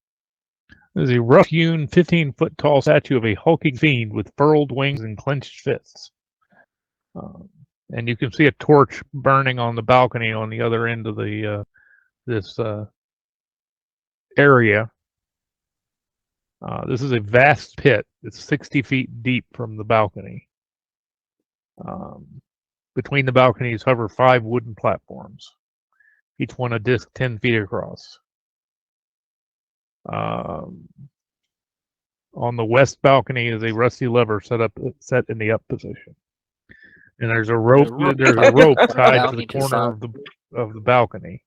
There's a rough-hewn, 15-foot tall statue of a hulking fiend with furled wings and clenched fists. And you can see a torch burning on the balcony on the other end of the this area. This is a vast pit. It's 60 feet deep from the balcony. Between the balconies hover 5 wooden platforms, each one a disc 10 feet across. On the west balcony is a rusty lever set in the up position. And there's a rope. There's a rope tied to the corner of the balcony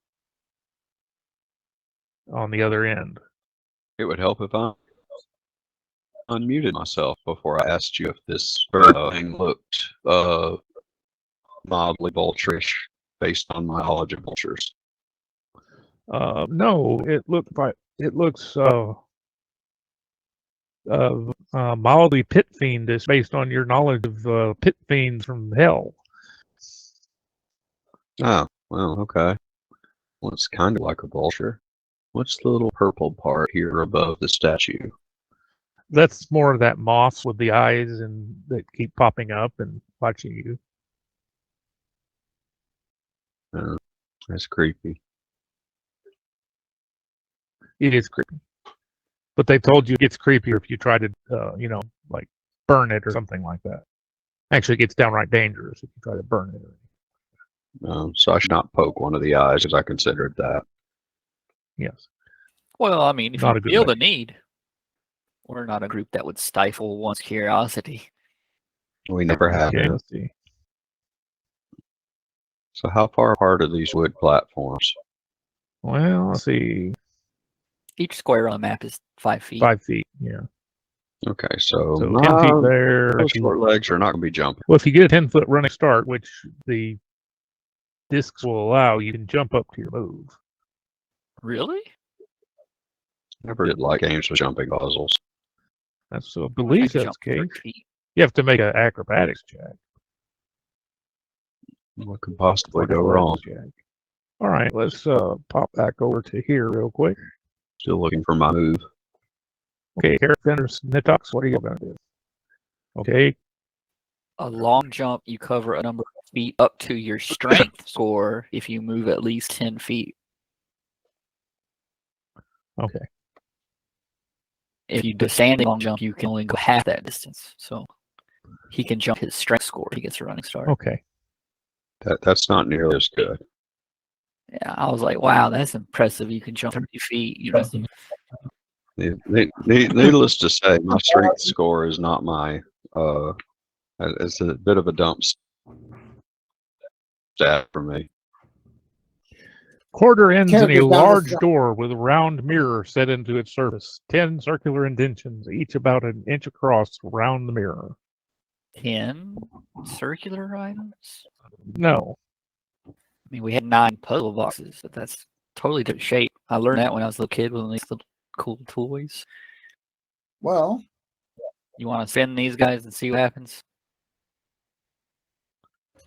on the other end. It would help if I unmuted myself before I asked you if this thing looked mildly vulturish based on my knowledge of vultures. No, it looks mildly pit fiendish based on your knowledge of pit fiends from hell. Oh, well, okay. Well, it's kind of like a vulture. What's the little purple part here above the statue? That's more of that moss with the eyes and that keep popping up and watching you. That's creepy. It is creepy. But they told you it gets creepier if you try to, like burn it or something like that. Actually, it gets downright dangerous if you try to burn it. So I should not poke one of the eyes, as I considered that. Yes. Well, I mean, if Not a you good feel the thing. need, we're not a group that would stifle one's curiosity. We never have. Okay, let's see. So how far apart are these wood platforms? Well, let's see. Each square on the map is 5 feet. 5 feet, yeah. Okay, so, So 10 feet my there. little short legs are not going to be jumping. Well, if you get a 10-foot running start, which the discs will allow, you can jump up to your move. Really? Never did like games with jumping puzzles. That's I I believe could that's jump the case. 30 feet. You have to make an acrobatics check. What could possibly Like a go wrong? check. All right, let's pop back over to here real quick. Still looking for my move. Okay, Carrot Nitox, what are you going to do? Okay, A long jump, you cover a number of feet up to your strength score if you move at least 10 feet. okay. If you do a standing long jump, you can only go half that distance. So he can jump his strength score if he gets a running start. Okay. That's not nearly as good. Yeah, I was like, wow, that's impressive. You can jump 30 feet. You know, Needless to say, my strength score is not my. It's a bit of a dump stat for me. Quarter ends in Characters a down the large front. door with a round mirror set into its surface. 10 circular indentions, each about an inch across, around the mirror. 10 circular items? No. I mean, we had 9 puzzle boxes, but that's totally different shape. I learned that when I was a little kid with these little cool toys. Well, You want to spin these guys and see what happens?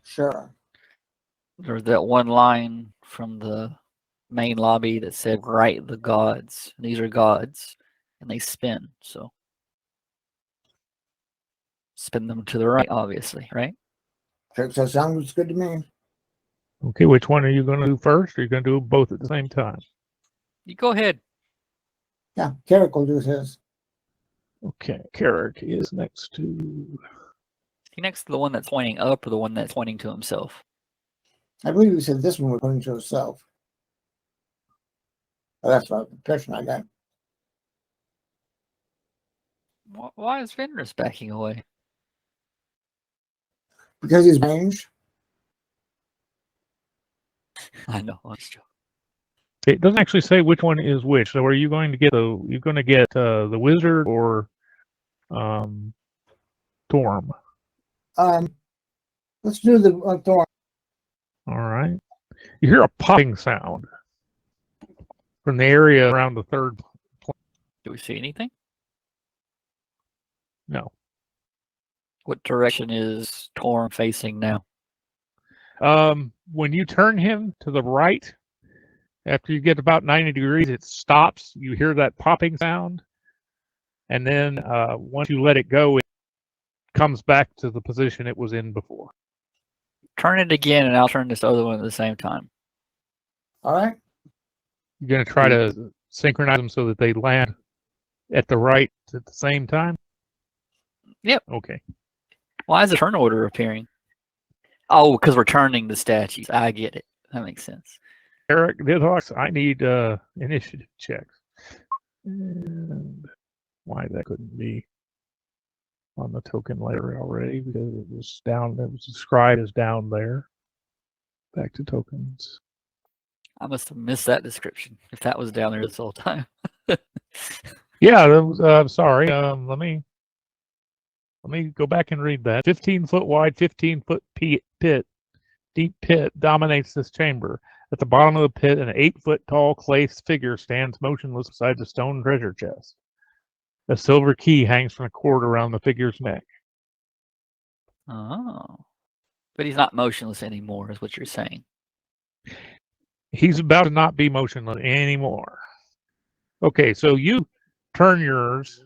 sure. There's that one line from the main lobby that said, "Right, the gods." These are gods, and they spin. So spin them to the right, obviously, right? That sounds good to me. Okay, which one are you going to do first? Or are you going to do both at the same time? You go ahead. Yeah, Carrick will do his. Okay, Carrick is next to... Is he next to the one that's pointing up or the one that's pointing to himself? I believe he said this one was pointing to himself. Well, that's the impression I got. Why is Fenris backing away? Because he's ranged. I know. I'm just joking. It doesn't actually say which one is which. So are you going to get the wizard or Torm? Let's do the Thorn. All right. You hear a popping sound from the area around the third. Do we see anything? No. What direction is Torm facing now? When you turn him to the right, after you get about 90 degrees, it stops. You hear that popping sound. And then once you let it go, it comes back to the position it was in before. Turn it again, and I'll turn this other one at the same time. All right. You're going to try to synchronize them so that they land at the right at the same time? Yep. Okay. Why is the turn order appearing? Oh, because we're turning the statues. I get it. That makes sense. Eric, Didhawks, I need initiative checks. And why that couldn't be on the token layer already, because it was down, it was described as down there. Back to tokens. I must have missed that description if that was down there this whole time. Yeah, that was, I'm sorry. Let me go back and read that. 15-foot wide, 15-foot pit, deep pit dominates this chamber. At the bottom of the pit, an 8-foot tall clay figure stands motionless beside the stone treasure chest. A silver key hangs from a cord around the figure's neck. Oh. But he's not motionless anymore, is what you're saying. He's about to not be motionless anymore. Okay, so you turn yours.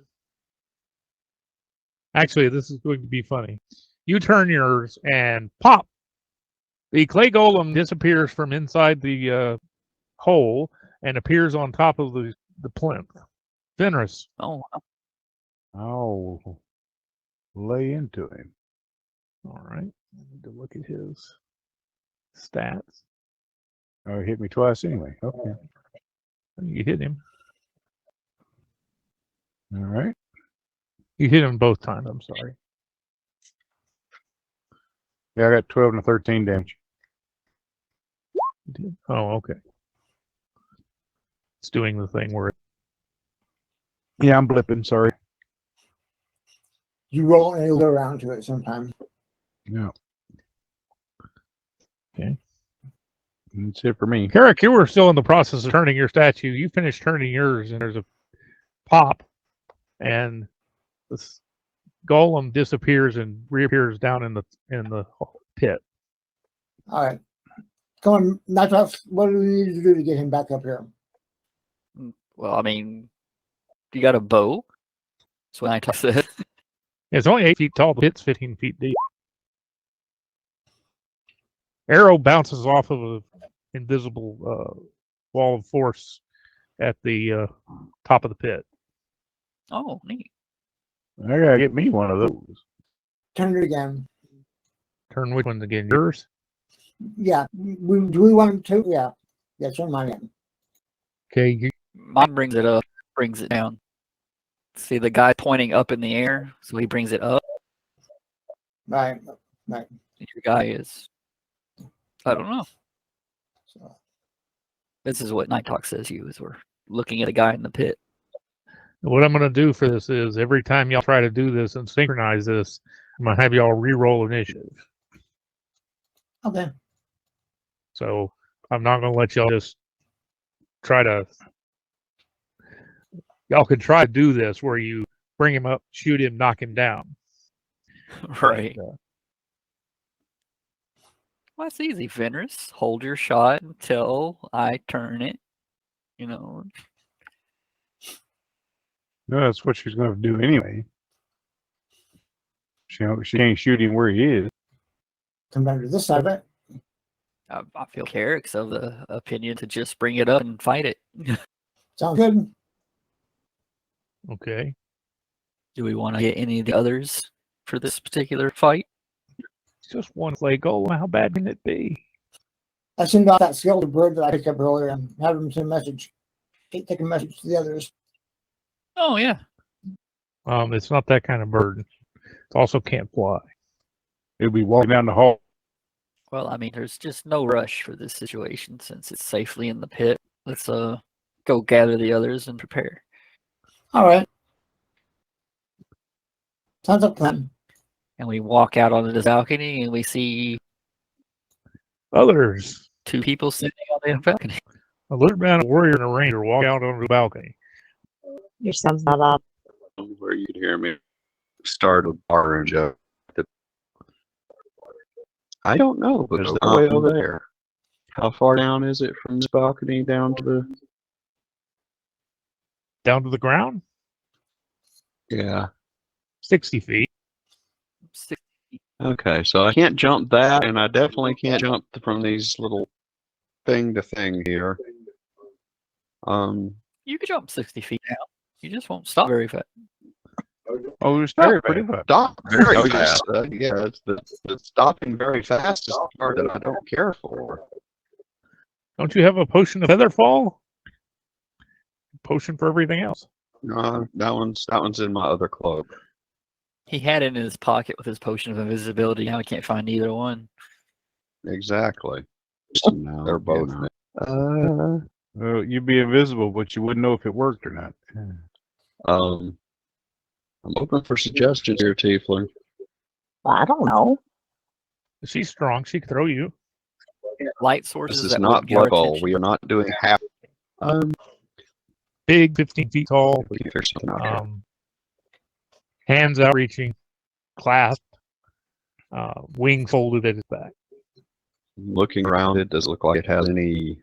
Actually, this is going to be funny. You turn yours and pop. The clay golem disappears from inside the hole and appears on top of the plinth. Fenris. Oh, I'll lay into him. All right. I need to look at his stats. Oh, he hit me twice anyway. Okay. You hit him. All right. You hit him both times. I'm sorry. Yeah, I got 12 and 13 damage. You did? Oh, okay. It's doing the thing where Yeah, I'm blipping. Sorry. You roll and you'll go around to it sometime. Yeah. Okay. That's it for me. Carrick, you were still in the process of turning your statue. You finished turning yours, and there's a pop, and this golem disappears and reappears down in the pit. All right. Come on, Nighthawks. What do we need to do to get him back up here? well, I mean, you got a bow? That's what I said. It's only 8 feet tall. The pit's 15 feet deep. Arrow bounces off of an invisible wall of force at the top of the pit. Oh, neat. I gotta get me one of those. Turn it again. Turn which one again? Yours? Yeah. Do we want to? Yeah. Yeah, turn mine in. Okay. Mine brings it up, brings it down. See the guy pointing up in the air, so he brings it up. Right. Right. Your guy is, I don't know. So, This is what Night Talk says you is we're looking at a guy in the pit. What I'm going to do for this is every time y'all try to do this and synchronize this, I'm going to have y'all re-roll initiative. okay. So I'm not going to let y'all just try to. Y'all could try to do this where you bring him up, shoot him, knock him down. Right. But, Well, that's easy, Fenris. Hold your shot until I turn it. You know. No, that's what she's gonna do anyway. She ain't shoot him where he is. Come down to this side of it. I feel Carrick's of the opinion to just bring it up and fight it. Sounds good. okay. Do we want to get any of the others for this particular fight? It's just one clay golem. How bad can it be? I send off that skeleton bird that I picked up earlier and have him send a message. Take a message to the others. Oh, yeah. It's not that kind of bird. It also can't fly. He'll be walking down the hall. Well, I mean, there's just no rush for this situation since it's safely in the pit. Let's go gather the others and prepare. All right. Sounds like a plan. And we walk out onto this balcony and we see Others. 2 people sitting on the balcony. A lizard man, a warrior, and a ranger walk out onto the balcony. Your son's not up. Where you'd hear me. start a bar and joke. I don't know, because they're way over there. How far down is it from this balcony down to the? Down to the ground, Yeah. 60 feet. Okay, so I can't jump that, and I definitely can't jump from these little thing to thing here. You could jump 60 feet now. You just won't stop very fast. Oh, we stopped pretty much. Stop very fast. Yeah, it's the stopping very fast is the part that I don't care for. Don't you have a potion of featherfall? Potion for everything else. No, that one's in my other cloak. He had it in his pocket with his potion of invisibility. Now he can't find either one. Exactly. No, They're both. Well, you'd be invisible, but you wouldn't know if it worked or not. I'm open for suggestions here, Tiefling. I don't know. She's strong. She could throw you. Light sources. This is that not wouldn't get our Blood Bowl. attention. We are not doing half. Big, 15 feet tall. We can figure something out here. Hands out reaching, clasped, wings folded at his back. Looking around it, does it look like it has any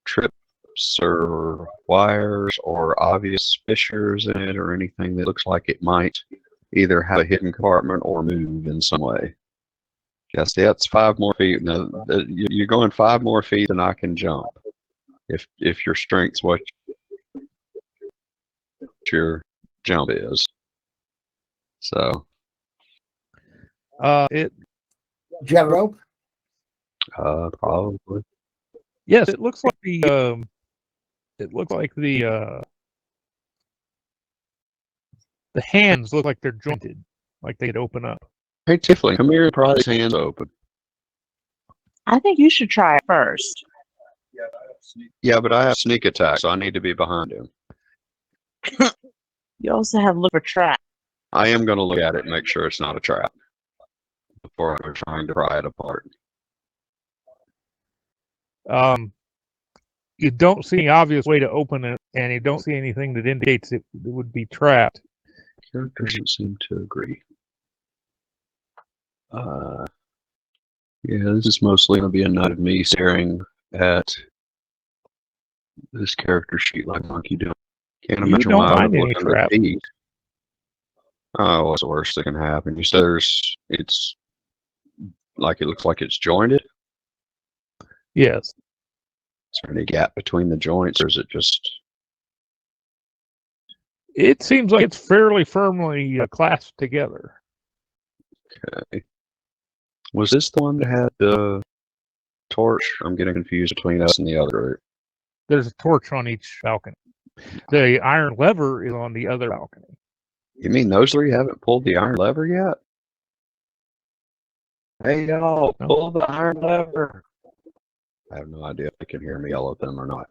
trips or wires or obvious fissures in it or anything that looks like it might either have a hidden compartment or move in some way? Yes, that's 5 more feet. Now, you're going 5 more feet than I can jump. If your strength's what your jump is. So. It Do you have a rope? Probably. yes, it looks like the hands look like they're jointed, like they could open up. Hey, Tiffling, come here and pry his hands open. I think you should try it first. Yeah, but I have sneak attack, so I need to be behind him. You also have look for trap. I am going to look at it and make sure it's not a trap before I'm trying to pry it apart. You don't see any obvious way to open it, and you don't see anything that indicates it would be trapped. Character doesn't seem to agree. Yeah, this is mostly going to be a night of me staring at this character sheet like monkey doing. Can't You imagine don't why I find would any look under trap. feet. Oh, what's the worst that can happen? You said it's like it looks like it's jointed. Yes. Is there any gap between the joints, or is it just? It seems like it's fairly firmly clasped together. Okay. Was this the one that had the torch? I'm getting confused between us and the other group. There's a torch on each balcony. The iron lever is on the other balcony. You mean those 3 haven't pulled the iron lever yet? Hey, y'all, No. pull the iron lever. I have no idea if they can hear me yell at them or not.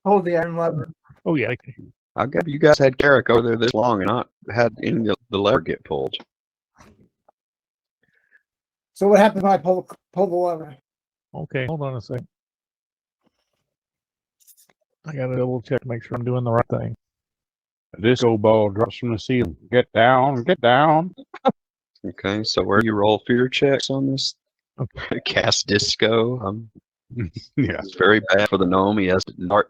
Hold the iron lever. Oh yeah. I guess you guys had Carrick over there this long and not had any of the lever get pulled. So what happens when I pull the lever? Okay, hold on a second. I gotta double check, make sure I'm doing the right thing. A disco ball drops from the ceiling. Get down, get down. Okay, so where do you roll fear checks on this? Cast disco. Yeah. It's very bad for the gnome. He has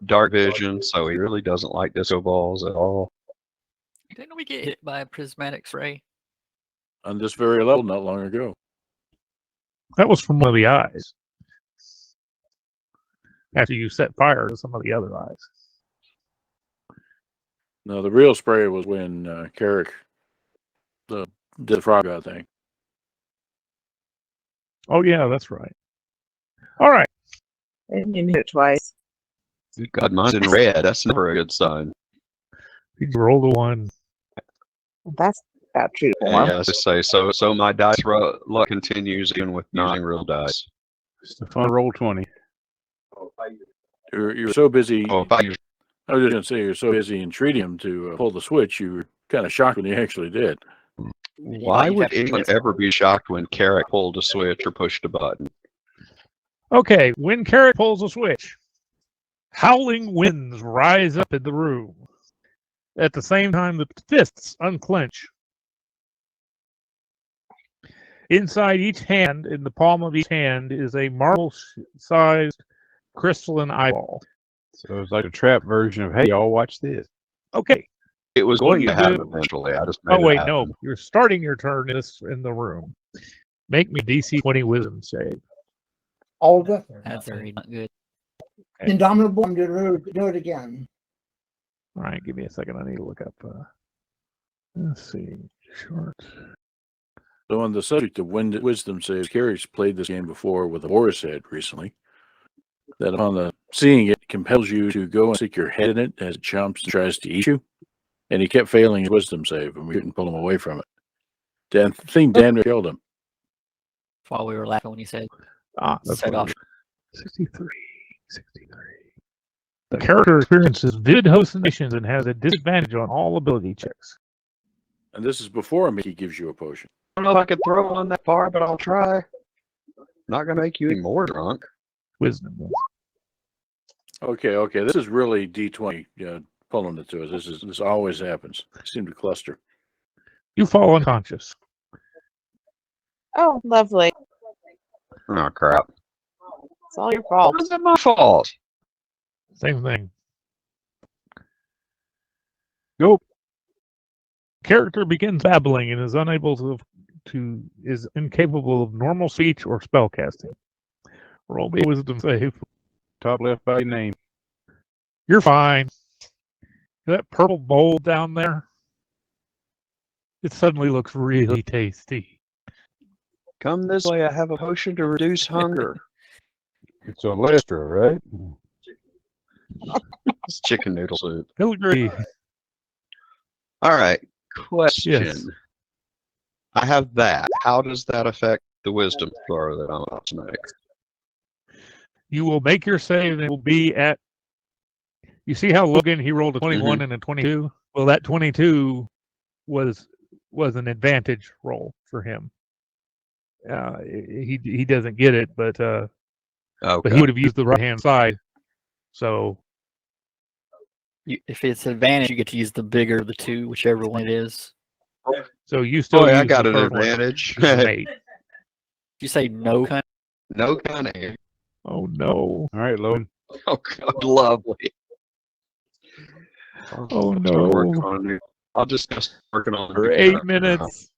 dark vision, so he really doesn't like disco balls at all. Didn't we get hit by a prismatic spray? On this very level not long ago. That was from one of the eyes. After you set fire to some of the other eyes. No, the real spray was when Carrick did the frog god thing. Oh yeah, that's right. All right. I didn't even hit it twice. Good God, mine's in red. That's never a good sign. You roll the 1. That's about true. Yeah, I was just say so. My dice luck continues even with using real dice. It's a fun roll 20. You're so busy. Oh, if I use I was just going to say, you're so busy entreating him to pull the switch, you were kind of shocked when he actually did. Why you would have to anyone guess. ever be shocked when Carrick pulled a switch or pushed a button? Okay, when Carrot pulls a switch, howling winds rise up in the room. At the same time, the fists unclench Inside each hand, in the palm of each hand, is a marble-sized crystalline eyeball. So it's like a trap version of, hey, y'all watch this. Okay. It was What going you to happen do- eventually. I just made Oh it wait, happen. no. You're starting your turn in the room. Make me DC 20 Wisdom save. All different. That's already not good. Indomitable. I'm going to do it again. All right, give me a second. I need to look up. Let's see. Short. So on the subject of wisdom saves, Carrie's played this game before with a Boris head recently. That upon the seeing it compels you to go and stick your head in it as it jumps and tries to eat you. And he kept failing his wisdom save, and we couldn't pull him away from it. The thing damn near killed him. While we were laughing when you said That's set what off. it is. 63. The character experiences vivid hallucinations and has a disadvantage on all ability checks. And this is before Mickey gives you a potion. I don't know if I could throw one that far, but I'll try. Not gonna make you any more drunk. Wisdom. Okay. This is really D20 pulling it to us. This always happens. I seem to cluster. You fall unconscious. Oh, lovely. Oh crap! It's all your fault. How's it my fault? Same thing. Nope. Character begins babbling and is unable is incapable of normal speech or spell casting. Roll me a wisdom save. Top left by your name. You're fine. That purple bowl down there, it suddenly looks really tasty. Come this way. I have a potion to reduce hunger. It's a Lestra, right? It's chicken noodle soup. He'll agree. All right. Question. Yes. I have that. How does that affect the wisdom throw that I'm about to make? You will make your save and it will be at. You see how Logan, he rolled a 21 and a 22? Well, that 22 was an advantage roll for him. He doesn't get it, but Okay. he would have used the right hand side. So If it's advantage, you get to use the bigger of the two, whichever one it is. you still. Boy, I use got the an first one. advantage. Great. You say no kind. No kind of aim. Oh no! All right, Logan. Oh, God, lovely. Oh I'll start working no! on it. I'll just start working on For it 8 minutes.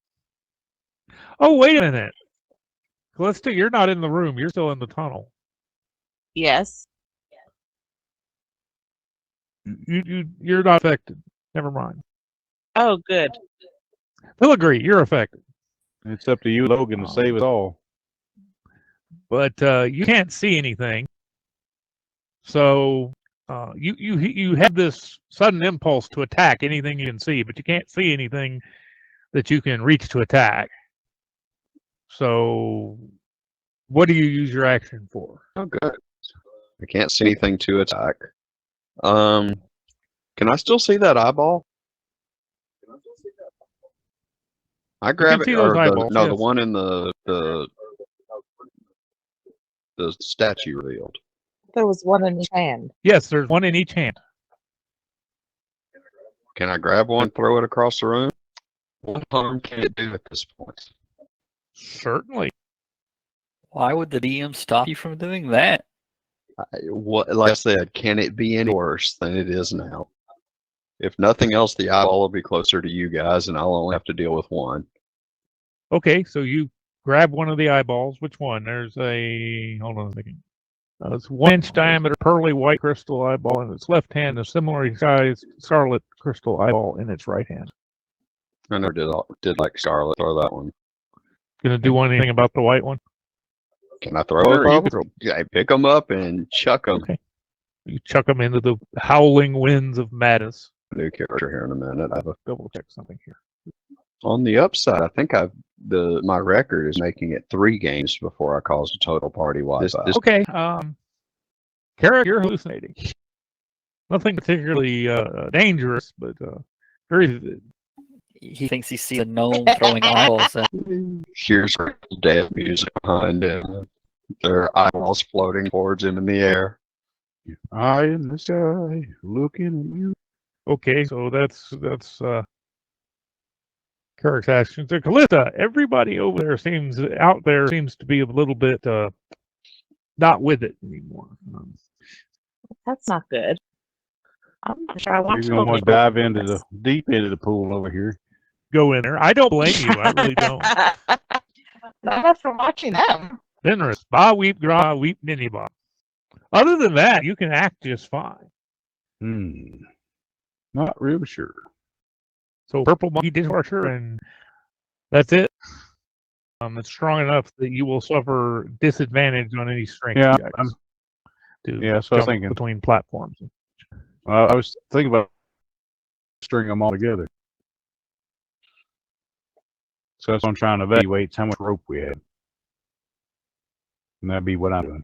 Oh wait a minute, Callista, you're not in the room. You're still in the tunnel. Yes. You're not affected. Never mind. Oh, good. They'll agree. You're affected, It's up to you, Logan, to save us all. but you can't see anything. So you have this sudden impulse to attack anything you can see, but you can't see anything that you can reach to attack. So what do you use your action for? Oh, good. I can't see anything to attack. Can I still see that eyeball? I grab it, see or those eyeballs, the yes. one in the statue revealed. There was one in each hand. Yes, there's one in each hand. Can I grab one, throw it across the room? What harm can it do at this point? Certainly. Why would the DM stop you from doing that? Like I said, can it be any worse than it is now? If nothing else, the eyeball will be closer to you guys, and I'll only have to deal with one. Okay, so you grab one of the eyeballs. Which one? There's a. Hold on a second. It's 1 inch diameter pearly white crystal eyeball in its left hand, a similarly sized scarlet crystal eyeball in its right hand. I never did like Scarlet. Throw that one. Gonna do anything about the white one? Can I throw Sure, it? you Up? can throw. Yeah, I pick them up and chuck them. Okay. You chuck them into the howling winds of madness. New character here in a minute. I have a, Double check something here. on the upside, I think my record is making it 3 games before I cause a total party wide. Okay. Kara, you're hallucinating. Nothing particularly dangerous, but very vivid. He thinks he sees a gnome throwing eyeballs at Here's dead music behind him. Their eyeballs floating towards him in the air. Eye in the sky, looking at you. Okay, so that's Kirk's asking, so Callista, everybody over there seems to be a little bit not with it anymore. That's not good. I'm not sure I want You're to gonna go want to dive into the deep end of the pool over here. Go in there. I don't blame you. I really don't. Not after watching them. Then there's Ba Weep Gra Weep Mini Ba. Other than that, you can act just fine. Not real sure. So purple monkey dishwasher, and that's it. It's strong enough that you will suffer disadvantage on any strength Yeah, checks to yeah, that's what I was jump thinking. between platforms. I was thinking about stringing them all together. So that's what I'm trying to evaluate how much rope we had. And that'd be what I'm doing.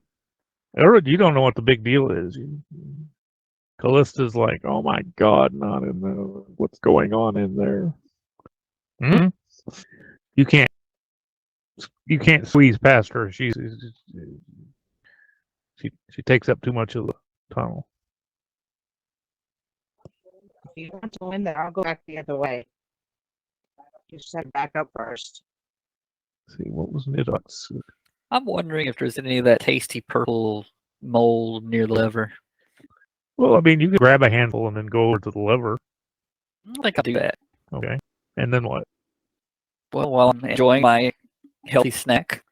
Or you don't know what the big deal is. Callista's like, oh my god, not in there. What's going on in there? You can't squeeze past her. She takes up too much of the tunnel. If you want to win, then I'll go back the other way. You just have to back up first. Let's see, what was Nidux? I'm wondering if there's any of that tasty purple mold near the lever. Well, I mean, you can grab a handful and then go over to the lever. I think I'll do that. Okay. And then what? Well, while I'm enjoying my healthy snack,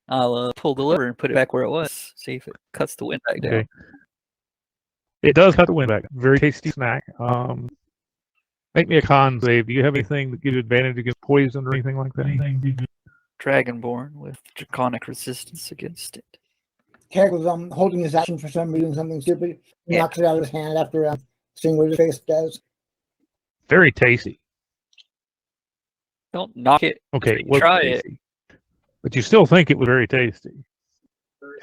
I'll pull the lever and put it back where it was. See if it cuts the wind back down. Okay. It does cut the wind back. Very tasty snack. Make me a con save. Do you have anything that gives you advantage against poison or anything like that? Dragonborn with draconic resistance against it. Carrick was holding his action for some reason, something stupid. He Yeah. knocks it out of his hand after seeing what his face does. Very tasty. Don't knock it. Okay, You try it. tasty. But you still think it was very tasty.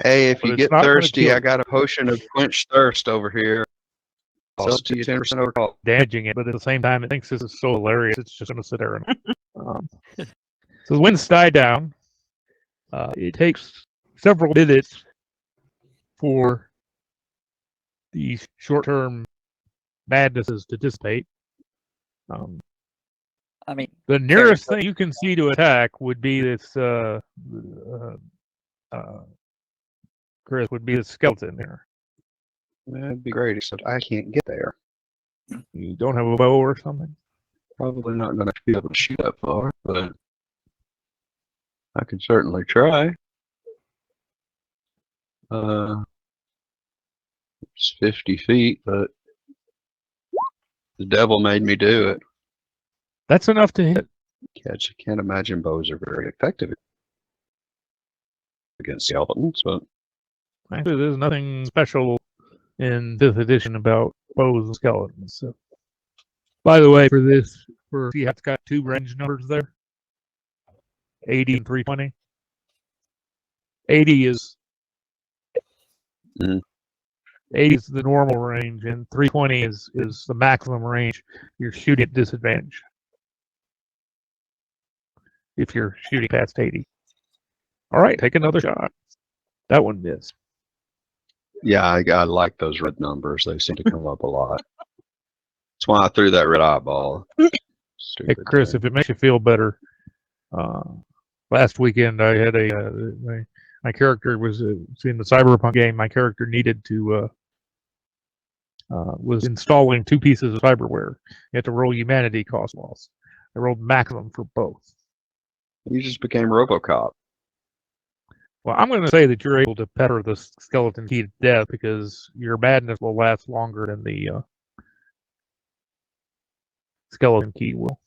Hey, if But you it's get not gonna thirsty, kill I you. got a potion of quench thirst over here. I'll sell to you 10% over call. Damaging it, but at the same time, it thinks this is so hilarious, it's just going to sit there. So the winds die down. It takes several minutes for these short-term madnesses to dissipate. I mean, The nearest thing you can see to attack would be this, Chris, would be the skeleton there. That'd be great, except I can't get there. You don't have a bow or something? Probably not going to be able to shoot that far, but I can certainly try. It's 50 feet, but the devil made me do it. That's enough to hit. Catch, I can't imagine bows are very effective against skeletons, but Actually, there's nothing special in 5th edition about bows and skeletons. So, by the way, you have got two range numbers there, 80 and 320. 80 is 80 is the normal range, and 320 is the maximum range. You're shooting at disadvantage if you're shooting past 80. All right, take another shot. That one missed. yeah, I like those red numbers. They seem to come up a lot. That's why I threw that red eyeball. Hey, Stupid Chris, thing. if it makes you feel better, last weekend I had my character was in the Cyberpunk game. My character needed to was installing two pieces of cyberware. You had to roll humanity cost loss. I rolled maximum for both. You just became RoboCop. Well, I'm going to say that you're able to pepper the skeleton key to death because your madness will last longer than the skeleton key will.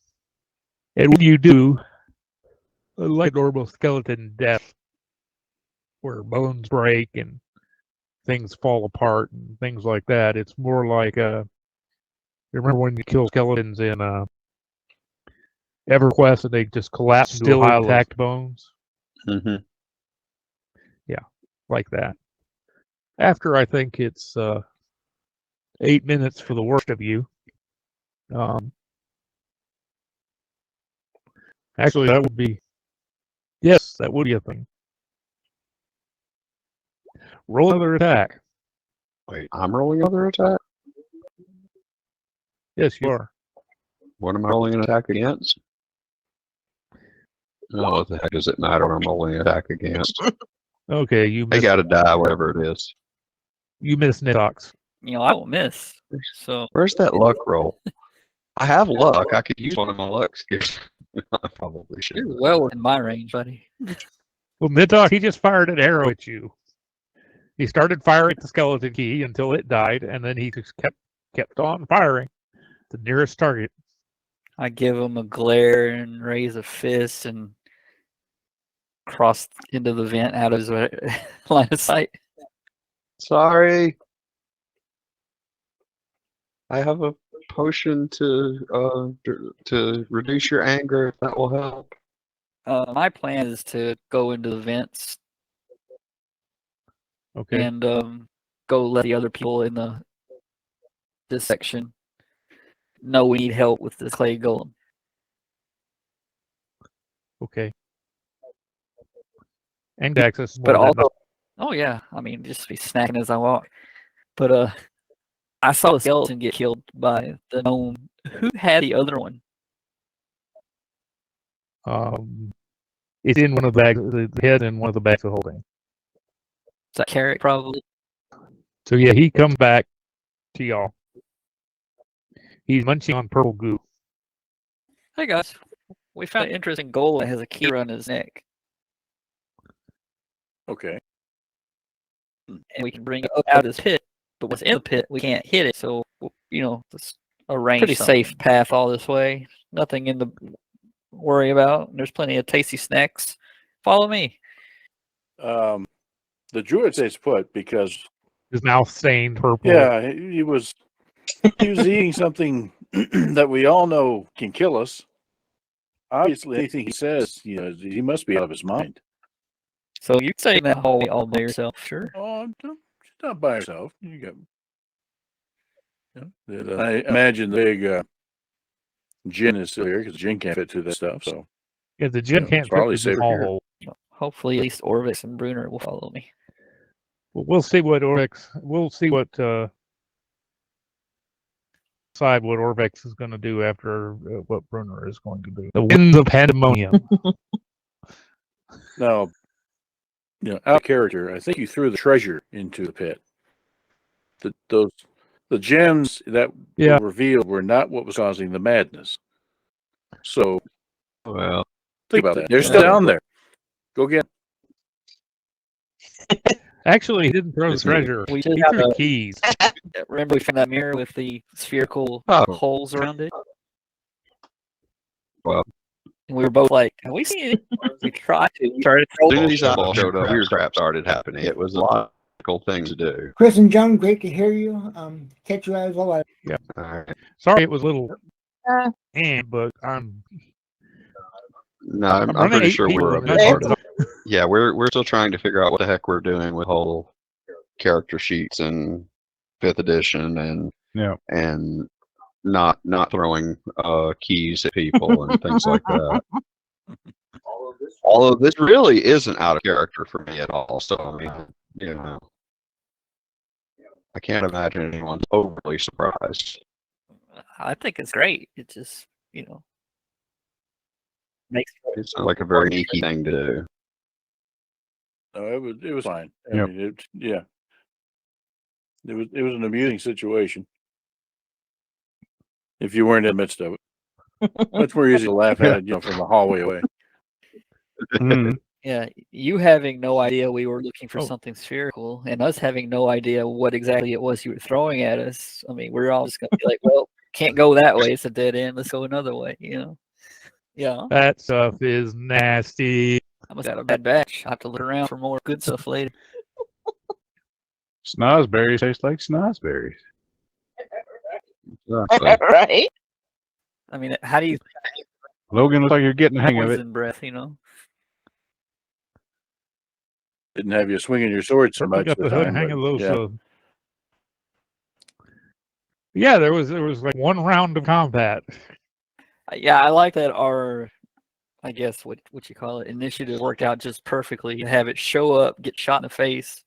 And when you do, like normal skeleton death, where bones break and things fall apart and things like that, it's more like remember when you kill skeletons in EverQuest and they just collapse into Still a pile of intact. intact bones? Mm-hmm. Like that. After I think it's 8 minutes for the worst of you. Actually, that would be, yes, that would be a thing. Roll another attack. Wait, I'm rolling another attack? Yes, you are. What am I rolling an attack against? Oh, what the heck does it matter what I'm rolling an attack against? Okay, you They missed. gotta die, whatever it is. You missed Nitox. You know, I will miss. So Where's that luck roll? I have luck. I could use one of my luck skills. I probably should. you're well within my range, buddy. Well, Nitox, he just fired an arrow at you. He started firing at the skeleton key until it died, and then he just kept on firing the nearest target. I give him a glare and raise a fist and cross into the vent out of his line of sight. Sorry. I have a potion to reduce your anger, if that will help. My plan is to go into the vents Okay. and go let the other people in this section know we need help with this clay golem. Okay. And access. But also, oh yeah, I mean, just be snacking as I walk. But I saw the skeleton get killed by the gnome. Who had the other one? It's in one of the bags, the head in one of the bags of holding. Is that Carrot probably? So yeah, he comes back to y'all. He's munching on purple goo. Hey guys, we found an interesting golem that has a key around his neck, Okay. and we can bring it up out of this pit. But what's in the pit, we can't hit it. So you know, it's a pretty safe path all this way. Nothing in the worry about. There's plenty of tasty snacks. Follow me. The druid stays put because His mouth stained purple. yeah, he was eating something that we all know can kill us. Obviously, anything he says, you know, he must be out of his mind. So you stay in that hallway all by yourself, sure? Oh, she's not by herself. You got. Yeah, I imagine the big Jin is still here because Jin can't fit through that stuff. So Yeah, the gin Yeah, can't it's probably fit through the safer here. hole. Hopefully, at least Orvix and Bruner will follow me. Well, we'll see what Orvex. We'll see what decide what Orvex is going to do after what Brunner is going to do. The winds of pandemonium. now, you know, out of character, I think you threw the treasure into the pit. The gems that Yeah. were revealed were not what was causing the madness. So Well, think about that. They're still down there. Go get. Actually, he didn't throw the It's me. treasure. We He just have threw a- keys. Remember, we found that mirror with the spherical Oh. holes around it? Well. And we were both like, have we seen it? We tried to. We started as soon as throwing these eyeballs showed up, weird crap started happening. It was a logical thing to do. Chris and John, great to hear you. Catch you guys all later. All right. Sorry, it was a little. Uh. But I'm. No, I'm running pretty 8 sure we people were a in big this part of one. it. Yeah, we're still trying to figure out what the heck we're doing with whole character sheets and 5th edition and Yeah. and not throwing keys at people and things like that. Although this really isn't out of character for me at all. So I mean, you know, I can't imagine anyone's overly surprised. I think it's great. It just, you know, makes It sounds like a very sneaky thing to do. No, it was fine. I Yep. mean, yeah. It was an amusing situation. If you weren't in the midst of it, much more easy to laugh at it, you know, from the hallway away. Mhm. Yeah, you having no idea we were looking for Oh. something spherical, and us having no idea what exactly it was you were throwing at us. I mean, we're all just gonna be like, "Well, can't go that way; it's a dead end. Let's go another way." You know? Yeah, That stuff is nasty. I must have had a bad batch. I have to look around for more good stuff later. Snozberries taste like snozberries. Exactly. Right? I mean, how do you Logan, looks like you're getting the hang of it. poison breath? You know? Didn't have you swinging your sword so Certainly much. got at the the hood time, hang but, of those. yeah. Yeah, there was like one round of combat. Yeah, I like that our, I guess what you call it, initiative worked out just perfectly. To have it show up, get shot in the face,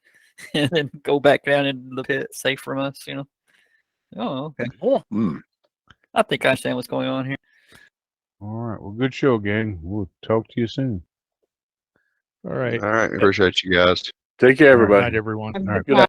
and then go back down into the pit, safe from us. You know? Oh, okay. Mm. I think I understand what's going on here. All right. Well, good show, gang. We'll talk to you soon. All right. All right. Appreciate you guys. Take care, All right. everybody. Night, everyone. All right. Good night.